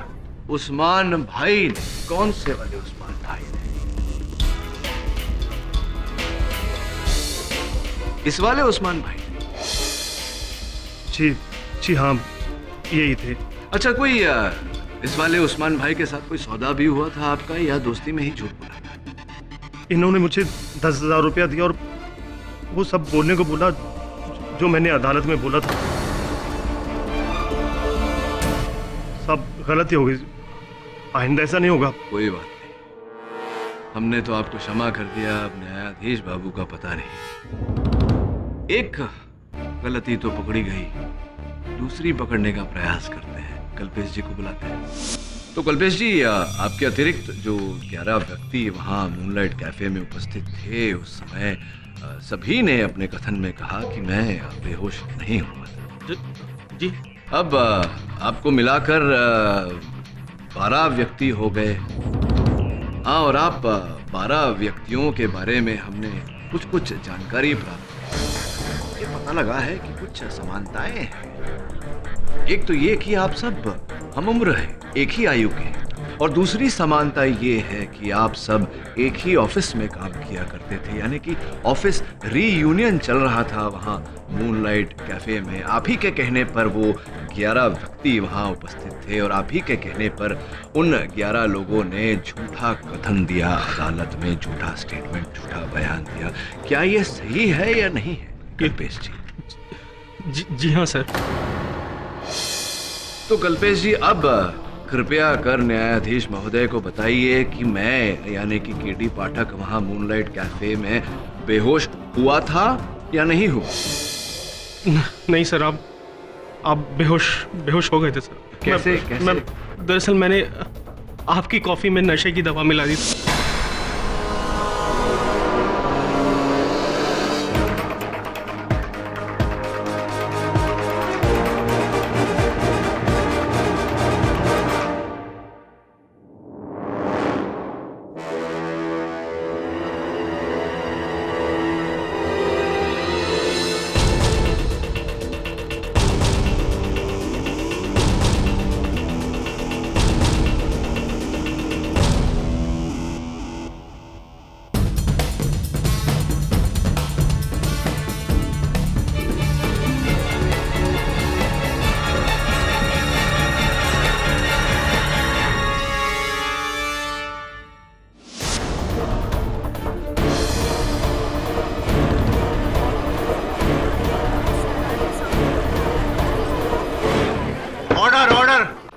उस्मान भाई ने? कौन से वाले उस्मान भाई ने? इस वाले उस्मान भाई ने? जी जी हाँ, यही थे। अच्छा, कोई इस वाले उस्मान भाई के साथ कोई सौदा भी हुआ था आपका, या दोस्ती में ही झूठ बोला था? इन्होंने मुझे 10,000 रुपया दिया और वो सब बोलने को बोला जो मैंने अदालत में बोला था। सब गलती हो गई, आइंदा ऐसा नहीं होगा। कोई बात नहीं, हमने तो आपको क्षमा कर दिया। अब न्यायाधीश बाबू का पता नहीं। एक गलती तो पकड़ी गई, दूसरी पकड़ने का प्रयास करते हैं। कल्पेश जी को बुलाते हैं। तो कल्पेश जी, आपके अतिरिक्त जो 11 व्यक्ति वहाँ मूनलाइट कैफे में उपस्थित थे, उस समय सभी ने अपने कथन में कहा कि मैं बेहोश नहीं हुआ था। जी। अब आपको मिलाकर 12 व्यक्ति हो गए। हाँ, और आप 12 व्यक्तियों के बारे में हमने कुछ जानकारी प्राप्त की। ये पता लगा है कि कुछ समानताएं हैं। एक तो ये कि आप सब हम उम्र हैं, एक ही आयु के, और दूसरी समानता ये है कि आप सब एक ही ऑफिस में काम किया करते थे, यानी कि ऑफिस रीयूनियन चल रहा था वहाँ मूनलाइट कैफे में। आप ही के कहने पर वो 11 व्यक्ति वहाँ उपस्थित थे, और आप ही के कहने पर उन 11 लोगों ने झूठा कथन दिया अदालत में, झूठा स्टेटमेंट, झूठा बयान दिया। क्या ये सही है या नहीं है कल्पेश जी? जी हाँ सर। तो कल्पेश जी, अब कृपया कर न्यायाधीश महोदय को बताइए कि मैं यानी कि केडी पाठक वहां मूनलाइट कैफे में बेहोश हुआ था या नहीं हुआ? नहीं सर, आप बेहोश हो गए थे सर। कैसे? दरअसल मैंने आपकी कॉफी में नशे की दवा मिला दी थी।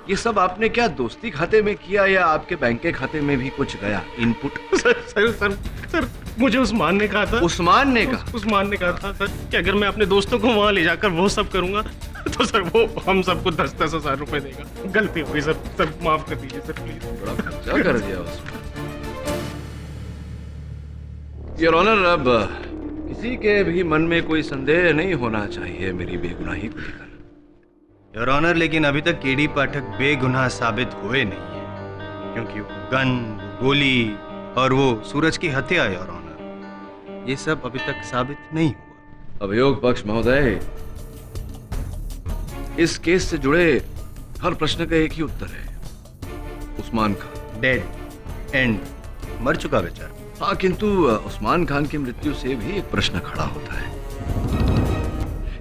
ये सब आपने क्या दोस्ती खाते में किया, या आपके बैंक के खाते में भी कुछ गया इनपुट? सर मुझे उस्मान ने कहा था। उस्मान ने कहा? उस्मान ने कहा था सर कि अगर मैं अपने दोस्तों को वहां ले जाकर वो सब करूंगा तो सर वो हम सबको 10-10 हजार रुपए देगा। गलती हो गई सर, माफ कर दीजिए सर प्लीज। बड़ा खर्चा कर दिया उसमें। योर ऑनर, अब किसी के भी मन में कोई संदेह नहीं होना चाहिए मेरी बेगुनाही को लेकर। योर ऑनर, लेकिन अभी तक केडी पाठक बेगुनाह साबित हुए नहीं है, क्योंकि वो गन, गोली और वो सूरज की हत्या, योर ऑनर, ये सब अभी तक साबित नहीं हुआ। अभियोग पक्ष महोदय, इस केस से जुड़े हर प्रश्न का एक ही उत्तर है, उस्मान खान। डेड एंड, मर चुका बेचारा। हाँ, किंतु उस्मान खान की मृत्यु से भी एक प्रश्न खड़ा होता है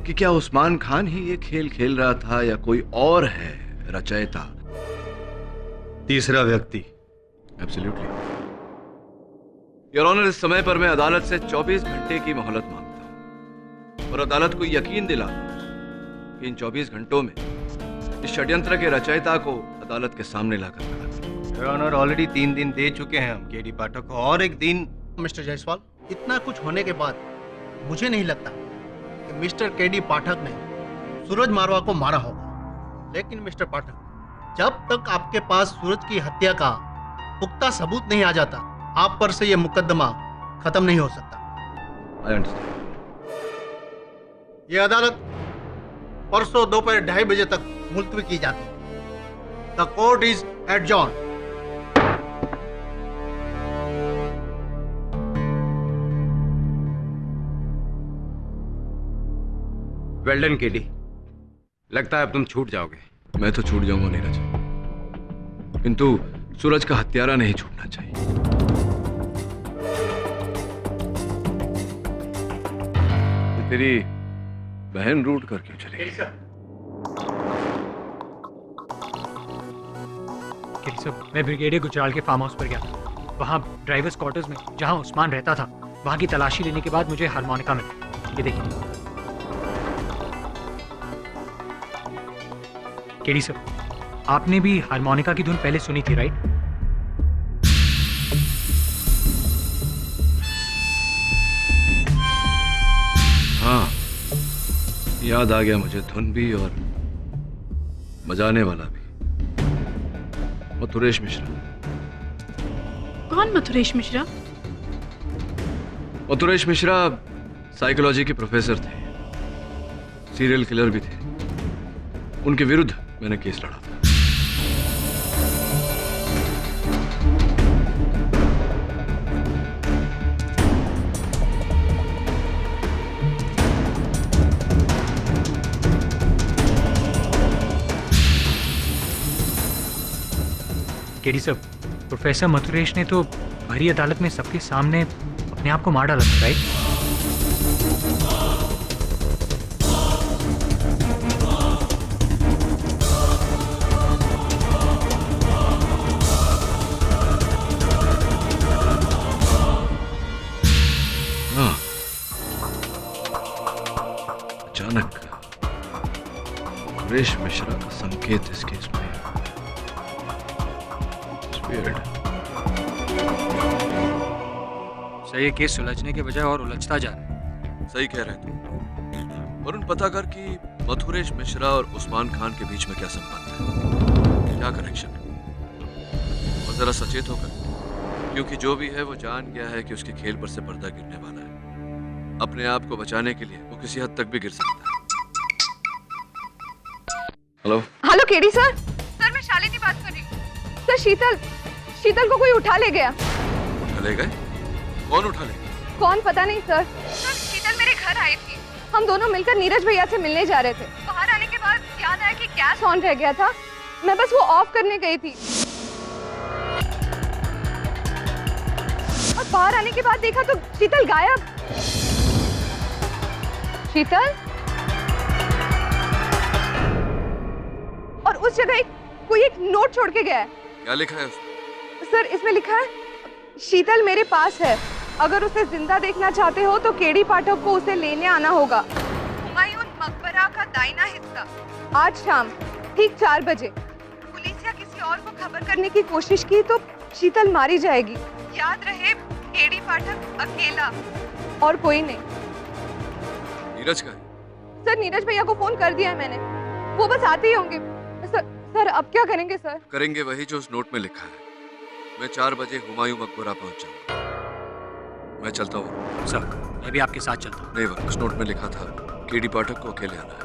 कि क्या उस्मान खान ही ये खेल खेल रहा था या कोई और है रचयिता, तीसरा व्यक्ति? एब्सोल्युटली योर ऑनर, इस समय पर मैं अदालत से 24 घंटे की मोहलत मांगता हूं और अदालत को यकीन दिलाता हूं कि इन 24 घंटों में इस षड्यंत्र के रचयिता को अदालत के सामने लाकर खड़ा करें। योर ऑनर, ऑलरेडी 3 दिन दे चुके हैं हम केडी पाठक को, और एक दिन। मिस्टर जायसवाल, इतना कुछ होने के बाद मुझे नहीं लगता कि मिस्टर केडी पाठक ने सूरज मारवा को मारा होगा। लेकिन मिस्टर पाठक, जब तक आपके पास सूरज की हत्या का पुख्ता सबूत नहीं आ जाता, आप पर से यह मुकदमा खत्म नहीं हो सकता। I understand. यह अदालत परसों दोपहर 2:30 बजे तक मुलतवी की जाती है। The court is adjourn. Well done KD, लगता है अब तुम छूट जाओगे। मैं तो छूट जाऊंगा नीरज, किंतु सूरज का हत्यारा नहीं छूटना चाहिए। ये तेरी बहन रूट कर क्यों चली गई? केडी साहब, मैं ब्रिगेडियर गुजराल के फार्म हाउस पर गया था। वहाँ ड्राइवर्स क्वार्टर्स में जहाँ उस्मान रहता था, वहाँ की तलाशी लेने के बाद मुझे हारमोनिका मिला। ये देखिए। केडी साहब, आपने भी हारमोनिका की धुन पहले सुनी थी, राइट? हाँ, याद आ गया मुझे, धुन भी और बजाने वाला भी। मथुरेश मिश्रा। कौन मथुरेश मिश्रा? मथुरेश मिश्रा साइकोलॉजी के प्रोफेसर थे, सीरियल किलर भी थे। उनके विरुद्ध मैंने केस लड़ा था। केडी साहब, प्रोफेसर मथुरेश ने तो भरी अदालत में सबके सामने अपने आप को मार डाला था, राइट? हाँ, अचानक सुरेश मिश्रा का संकेत इस केस में। सर, ये केस सुलझने के बजाय और उलझता जा रहा है। सही कह रहे तुम। वरुण, पता कर कि मथुरेश मिश्रा और उस्मान खान के बीच में क्या संबंध है, क्या कनेक्शन है। और जरा सचेत होकर, क्योंकि जो भी है वो जान गया है कि उसके खेल पर से पर्दा गिरने वाला है। अपने आप को बचाने के लिए वो किसी हद तक भी गिर सकता है। Hello hello KD sir. Sir, मैं शालिनी बात कर रही हूँ। सर, शीतल को कोई उठा ले गया। उठा ले गए? कौन उठा ले गया? कौन पता नहीं सर। सर, शीतल मेरे घर आई थी। हम दोनों मिलकर नीरज भैया से मिलने जा रहे थे। बाहर आने के बाद याद आया कि गैस ऑन रह गया था। मैं बस वो ऑफ करने गई थी और बाहर आने के बाद देखा तो शीतल गायब। शीतल? और उस जगह कोई एक नोट छोड़ के गया है। क्या लिखा है उसमें? सर, इसमें लिखा है, शीतल मेरे पास है। अगर उसे जिंदा देखना चाहते हो तो केडी पाठक को उसे लेने आना होगा। हुमायूं मकबरा का दाहिना हिस्सा, आज शाम ठीक 4 बजे। पुलिस या किसी और को खबर करने की कोशिश की तो शीतल मारी जाएगी। याद रहे, केडी पाठक अकेला और कोई नहीं। नीरज का है? सर, नीरज भैया को फोन कर दिया है मैंने, वो बस आते ही होंगे। सर, अब क्या करेंगे सर? करेंगे वही जो उस नोट में लिखा है। मैं 4 बजे हुमायूं मकबरा पहुंच जाऊंगा। मैं चलता हूँ। सर, मैं भी आपके साथ चलता हूँ। नहीं, उस नोट में लिखा था केडी पाठक को अकेले आना है।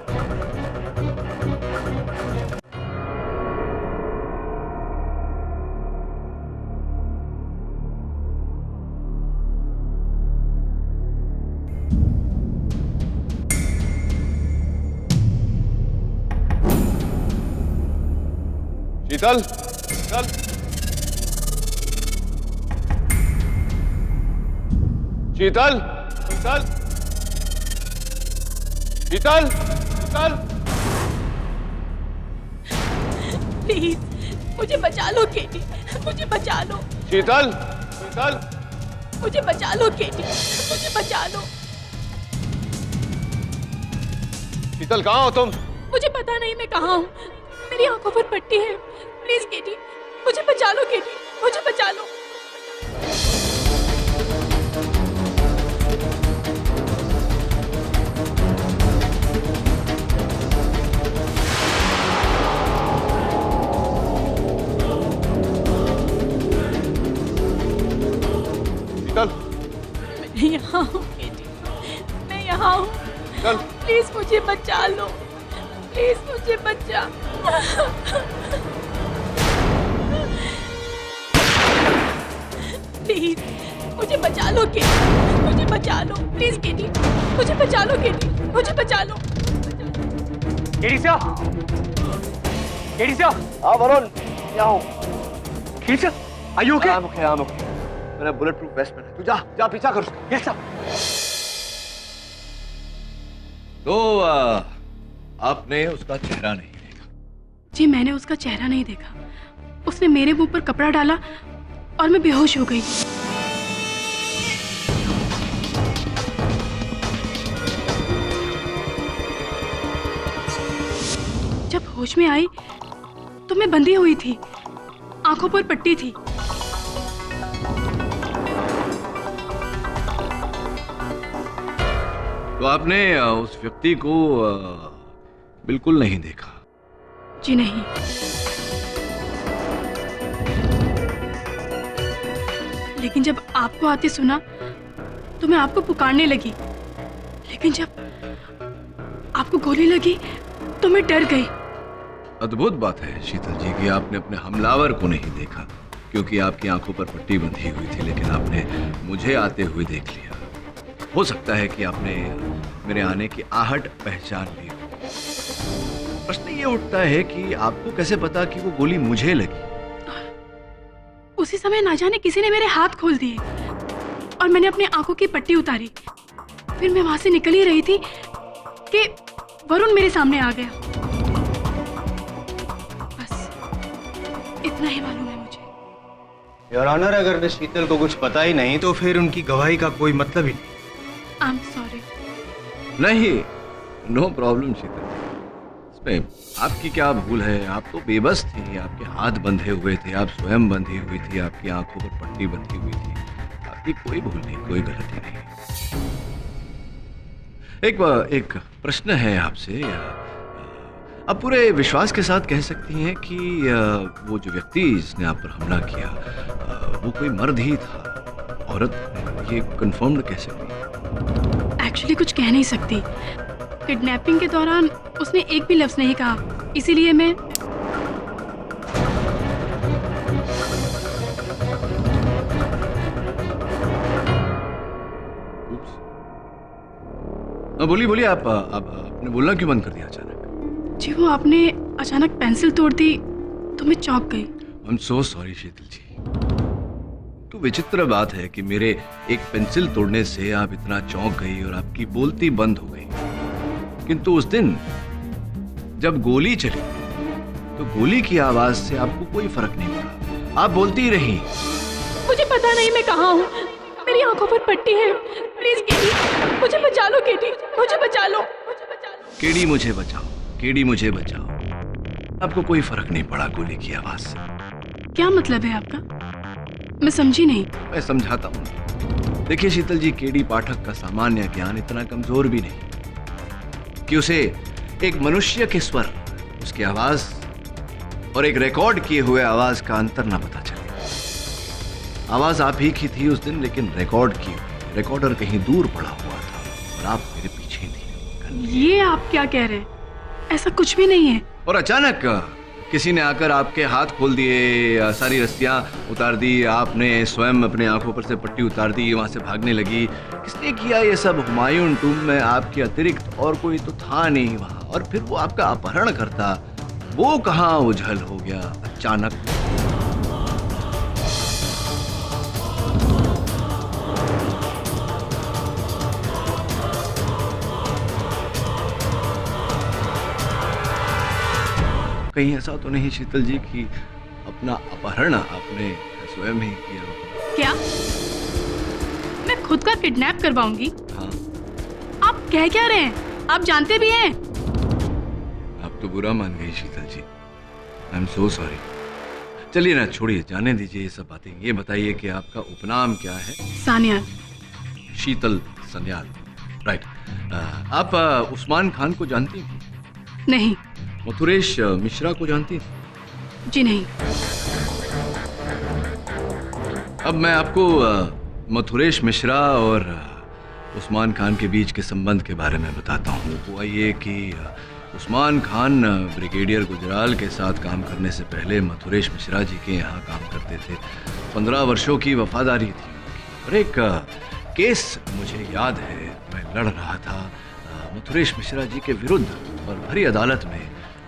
शीतल, शीतल, शीतल, शीतल, शीतल, शीतल। प्लीज मुझे बचा लो केटी, मुझे बचा लो। शीतल, शीतल, मुझे बचा लो केटी, मुझे बचा लो। शीतल कहाँ हो तुम? मुझे पता नहीं मैं कहाँ हूँ, मेरी आंखों पर पट्टी है। प्लीज केटी मुझे बचा लो, केटी मुझे बचा लो। शीतल, मैं यहाँ हूँ केटी, मैं यहाँ हूँ। चल। प्लीज मुझे बचा लो, प्लीज मुझे बचा। प्लीज मुझे बचा लो केटी, मुझे बचा लो। प्लीज केटी मुझे बचा लो, केटी मुझे बचा लो। केडी सा, केडी सा। हाँ वरुण, यहाँ हूँ। केडी सा, are you okay? I'm okay. मैंने बुलेट प्रूफ वेस्ट पहना है। तू जा, जा पीछा कर उसका। Yes sir. तो आपने उसका चेहरा नहीं देखा? जी मैंने उसका चेहरा नहीं देखा। उसने मेरे मुंह पर कपड़ा डाला और मैं बेहोश हो गई। जब होश में आई तो मैं बंधी हुई थी, आंखों पर पट्टी थी। तो आपने उस व्यक्ति को बिल्कुल नहीं देखा? जी नहीं। लेकिन जब आपको आते सुना तो मैं आपको पुकारने लगी, लेकिन जब आपको गोली लगी तो मैं डर गई। अद्भुत बात है शीतल जी कि आपने अपने हमलावर को नहीं देखा, क्योंकि आपकी आंखों पर पट्टी बंधी हुई थी, लेकिन आपने मुझे आते हुए देख लिया। हो सकता है कि आपने मेरे आने की आहट पहचान ली हो। प्रश्न ये उठता है कि आपको कैसे पता कि वो गोली मुझे लगी? उसी समय ना जाने किसी ने मेरे हाथ खोल दिए और मैंने अपनी आंखों की पट्टी उतारी। फिर मैं वहां से निकल ही रही थी कि वरुण मेरे सामने आ गया। बस इतना ही मालूम है मुझे। योर ऑनर, अगर शीतल को कुछ पता ही नहीं तो फिर उनकी गवाही का कोई मतलब ही नहीं। आई एम सॉरी। नहीं, नो प्रॉब्लम शीतल। इसमें आपकी क्या भूल है? आप तो बेबस थी, आपके हाथ बंधे हुए थे, आप स्वयं बंधी हुई थी, आपकी आंखों पर पट्टी बंधी हुई थी। आपकी कोई भूल नहीं, कोई गलती नहीं। एक प्रश्न है आपसे। आप पूरे विश्वास के साथ कह सकती हैं कि वो जो व्यक्ति जिसने आप पर हमला किया वो कोई मर्द ही था, औरत? ये कंफर्म्ड कह सकती हैं? एक्चुअली कुछ कह नहीं सकती। किडनैपिंग के दौरान उसने एक भी लफ्ज नहीं कहा, इसीलिए मैं बोलिए बोलिए, आप आपने बोलना क्यों बंद कर दिया अचानक? जी वो आपने अचानक पेंसिल तोड़ दी तो मैं चौंक गई। आई एम सो सॉरी शीतल जी। तो विचित्र बात है कि मेरे एक पेंसिल तोड़ने से आप इतना चौंक गई और आपकी बोलती बंद हो गई, किंतु उस दिन जब गोली चली तो गोली की आवाज से आपको कोई फर्क नहीं पड़ा, आप बोलती ही रही। मुझे पता नहीं मैं कहाँ हूँ, मेरी आंखों पर पट्टी है। प्लीज केडी मुझे बचा लो, केडी मुझे बचा लो। केडी मुझे बचाओ, केडी मुझे बचाओ। आपको कोई फर्क नहीं पड़ा गोली की आवाज से। क्या मतलब है आपका? मैं समझी नहीं। मैं समझाता हूँ। देखिए शीतल जी, केडी पाठक का सामान्य ज्ञान इतना कमजोर भी नहीं कि उसे एक मनुष्य के स्वर, उसकी आवाज और एक रिकॉर्ड किए हुए आवाज का अंतर ना पता चले। आवाज आप ही की थी उस दिन, लेकिन रिकॉर्ड की रिकॉर्डर कहीं दूर पड़ा हुआ था और आप मेरे पीछे थी। ये आप क्या कह रहे हैं? ऐसा कुछ भी नहीं है। और अचानक किसी ने आकर आपके हाथ खोल दिए, सारी रस्सियां उतार दी, आपने स्वयं अपने आंखों पर से पट्टी उतार दी, वहां से भागने लगी। किसने किया ये सब? हुमायूं टूम में आपके अतिरिक्त और कोई तो था नहीं वहां। और फिर वो आपका अपहरण करता, वो कहाँ उझल हो गया अचानक। कहीं ऐसा तो नहीं शीतल जी कि अपना अपहरण आपने स्वयं ही किया हो? क्या मैं खुद का किडनैप करवाऊंगी? हाँ। आप कह क्या रहे हैं? आप जानते भी हैं। आप तो बुरा मान गई शीतल जी। I am so sorry. चलिए ना, छोड़िए, जाने दीजिए ये सब बातें। ये बताइए कि आपका उपनाम क्या है? सानियाल। शीतल सन्याल, राइट। आप उस्मान खान को जानती हैं? नहीं। मथुरेश मिश्रा को जानती हैं? जी नहीं। अब मैं आपको मथुरेश मिश्रा और उस्मान खान के बीच के संबंध के बारे में बताता हूँ। हुआ ये कि उस्मान खान ब्रिगेडियर गुजराल के साथ काम करने से पहले मथुरेश मिश्रा जी के यहाँ काम करते थे। 15 वर्षों की वफादारी थी और एक केस मुझे याद है, मैं लड़ रहा था मथुरेश मिश्रा जी के विरुद्ध और भरी अदालत में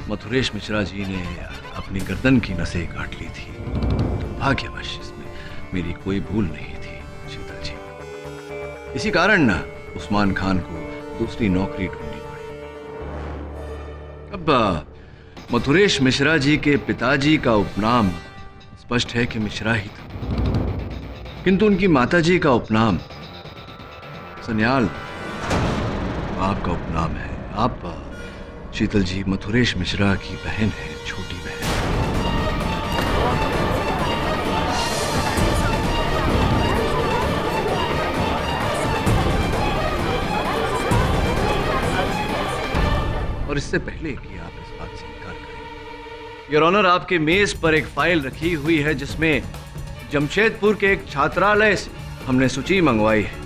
मथुरेश मिश्रा जी ने अपनी गर्दन की नसें काट ली थी। दुर्भाग्यवश इसमें मेरी कोई भूल नहीं थी शीतल जी। इसी कारण उस्मान खान को दूसरी नौकरी ढूंढनी पड़ी। अब मथुरेश मिश्रा जी के पिताजी का उपनाम स्पष्ट है कि मिश्रा ही था, किंतु उनकी माताजी का उपनाम सन्याल आपका उपनाम है। आप शीतल जी मथुरेश मिश्रा की बहन है, छोटी बहन। और इससे पहले कि आप इस बात से इनकार करें, योर ऑनर, आपके मेज पर एक फाइल रखी हुई है जिसमें जमशेदपुर के एक छात्रालय से हमने सूची मंगवाई है।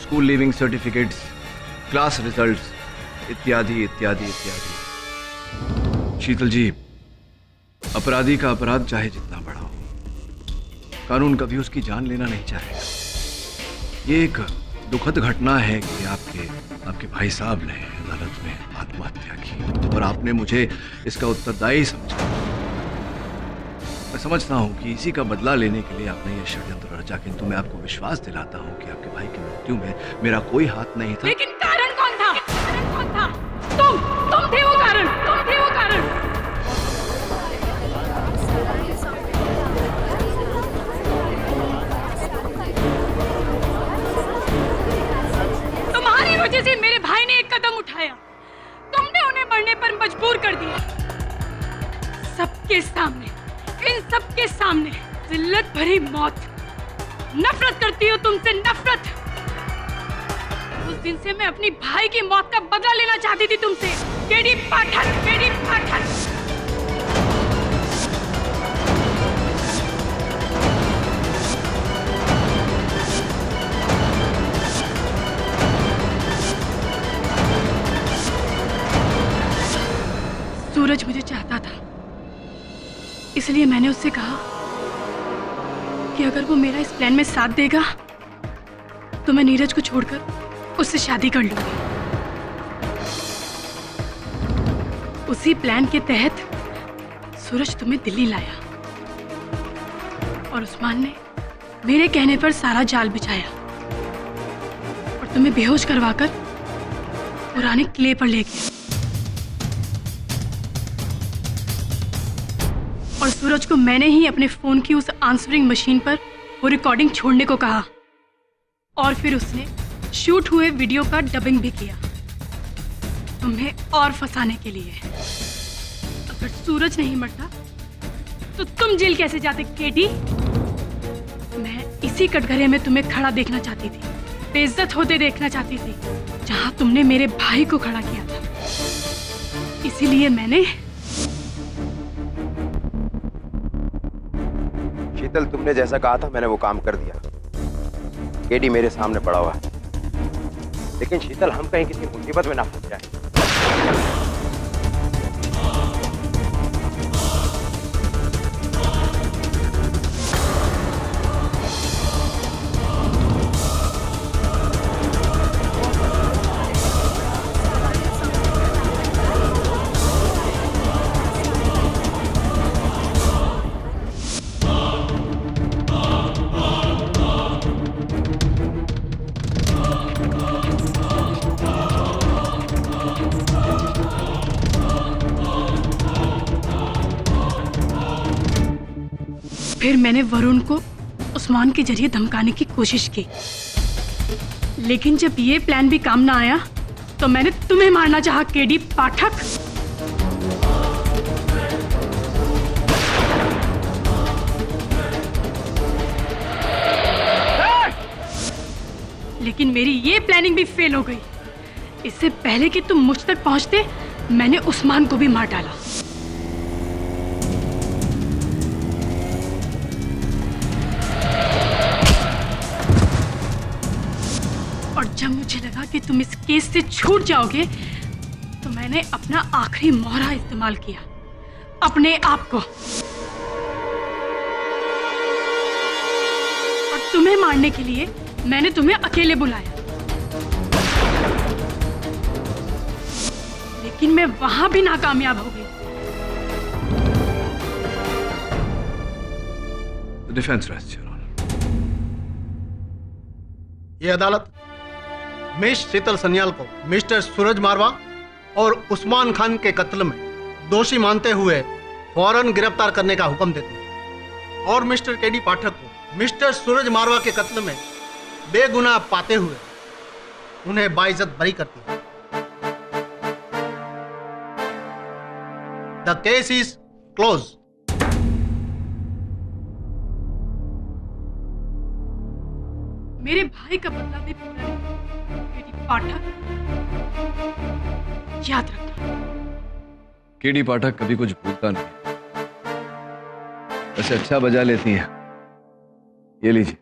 School leaving certificates, class results, इत्यादि इत्यादि इत्यादि। शीतल जी, अपराधी का अपराध चाहे जितना बड़ा हो, कानून कभी उसकी जान लेना नहीं चाहेगा। ये एक दुखद घटना है कि आपके भाई साहब ने अदालत में आत्महत्या की और आपने मुझे इसका उत्तरदायी समझा। मैं समझता हूँ कि इसी का बदला लेने के लिए आपने ये षड्यंत्र रचा, किंतु मैं आपको विश्वास दिलाता हूँ कि आपके भाई की मृत्यु में मेरा कोई हाथ नहीं था। लेकिन कारण कौन था? कारण कौन था? तुम थे वो कारण, तुम थे वो कारण। तुम्हारी वजह से मेरे भाई ने एक कदम उठाया, तुमने उन्हें मरने पर मजबूर कर दिया। सबके सामने, इन सबके सामने जिल्लत भरी मौत। नफरत करती हो तुमसे, नफरत। उस दिन से मैं अपनी भाई की मौत का बदला लेना चाहती थी तुमसे। केडी पाठक, केडी पाठक। सूरज मुझे चाहता था, इसलिए मैंने उससे कहा कि अगर वो मेरा इस प्लान में साथ देगा तो मैं नीरज को छोड़कर उससे शादी कर लूंगी। उसी प्लान के तहत सूरज तुम्हें दिल्ली लाया और उस्मान ने मेरे कहने पर सारा जाल बिछाया और तुम्हें बेहोश करवाकर पुराने किले पर ले गया। और सूरज को मैंने ही अपने फोन की उस आंसरिंग मशीन पर वो रिकॉर्डिंग छोड़ने को कहा और फिर उसने शूट हुए वीडियो का डबिंग भी किया, तुम्हें और फंसाने के लिए। अगर सूरज नहीं मरता तो तुम जेल कैसे जाते केडी? मैं इसी कटघरे में तुम्हें खड़ा देखना चाहती थी, बेइज्जत होते देखना चाहती थी, जहां तुमने मेरे भाई को खड़ा किया था। इसीलिए मैंने शीतल, तुमने जैसा कहा था मैंने वो काम कर दिया। केडी मेरे सामने पड़ा हुआ है, लेकिन शीतल हम कहीं किसी मुसीबत में ना फंस जाए। फिर मैंने वरुण को उस्मान के जरिए धमकाने की कोशिश की, लेकिन जब ये प्लान भी काम ना आया तो मैंने तुम्हें मारना चाहा केडी पाठक। लेकिन मेरी ये प्लानिंग भी फेल हो गई। इससे पहले कि तुम मुझ तक पहुंचते मैंने उस्मान को भी मार डाला। और जब मुझे लगा कि तुम इस केस से छूट जाओगे तो मैंने अपना आखिरी मोहरा इस्तेमाल किया, अपने आप को। और तुम्हें मारने के लिए मैंने तुम्हें अकेले बुलाया, लेकिन मैं वहां भी नाकामयाब हो गई। Defence rest your honour. ये अदालत मिस शीतल सन्याल को मिस्टर सूरज मारवा और उस्मान खान के कत्ल में दोषी मानते हुए फौरन गिरफ्तार करने का हुक्म देती है और मिस्टर केडी पाठक को मिस्टर सूरज मारवा के कत्ल में बेगुनाह पाते हुए उन्हें बाइज्जत बरी करती है। The case is close. मेरे भाई का बदला भी पूरा नहीं, केडी पाठक, याद रखना। केडी पाठक कभी कुछ भूलता नहीं, वैसे अच्छा बजा लेती हैं। ये लीजिए,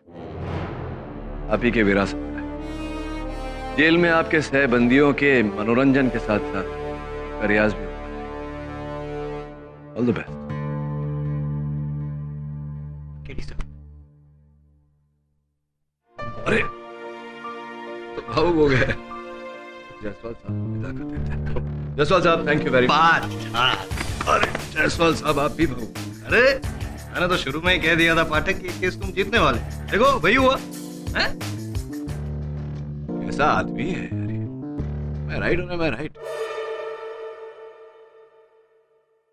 आप ही के विरासत में है। जेल में आपके सहबंदियों के मनोरंजन के साथ साथ रियाज भी होगा। All the best. KD sir. अरे तो भावुक हो गए। जायसवाल साहब विदा कर देते हैं। जायसवाल साहब थैंक यू वेरी मच। अरे जायसवाल साहब आप भी भावुक। अरे मैंने तो शुरू में ही कह दिया था पाठक कि केस तुम जीतने वाले। देखो वही हुआ है? ऐसा आदमी है यार ये। मैं राइट हूं ना, मैं राइट।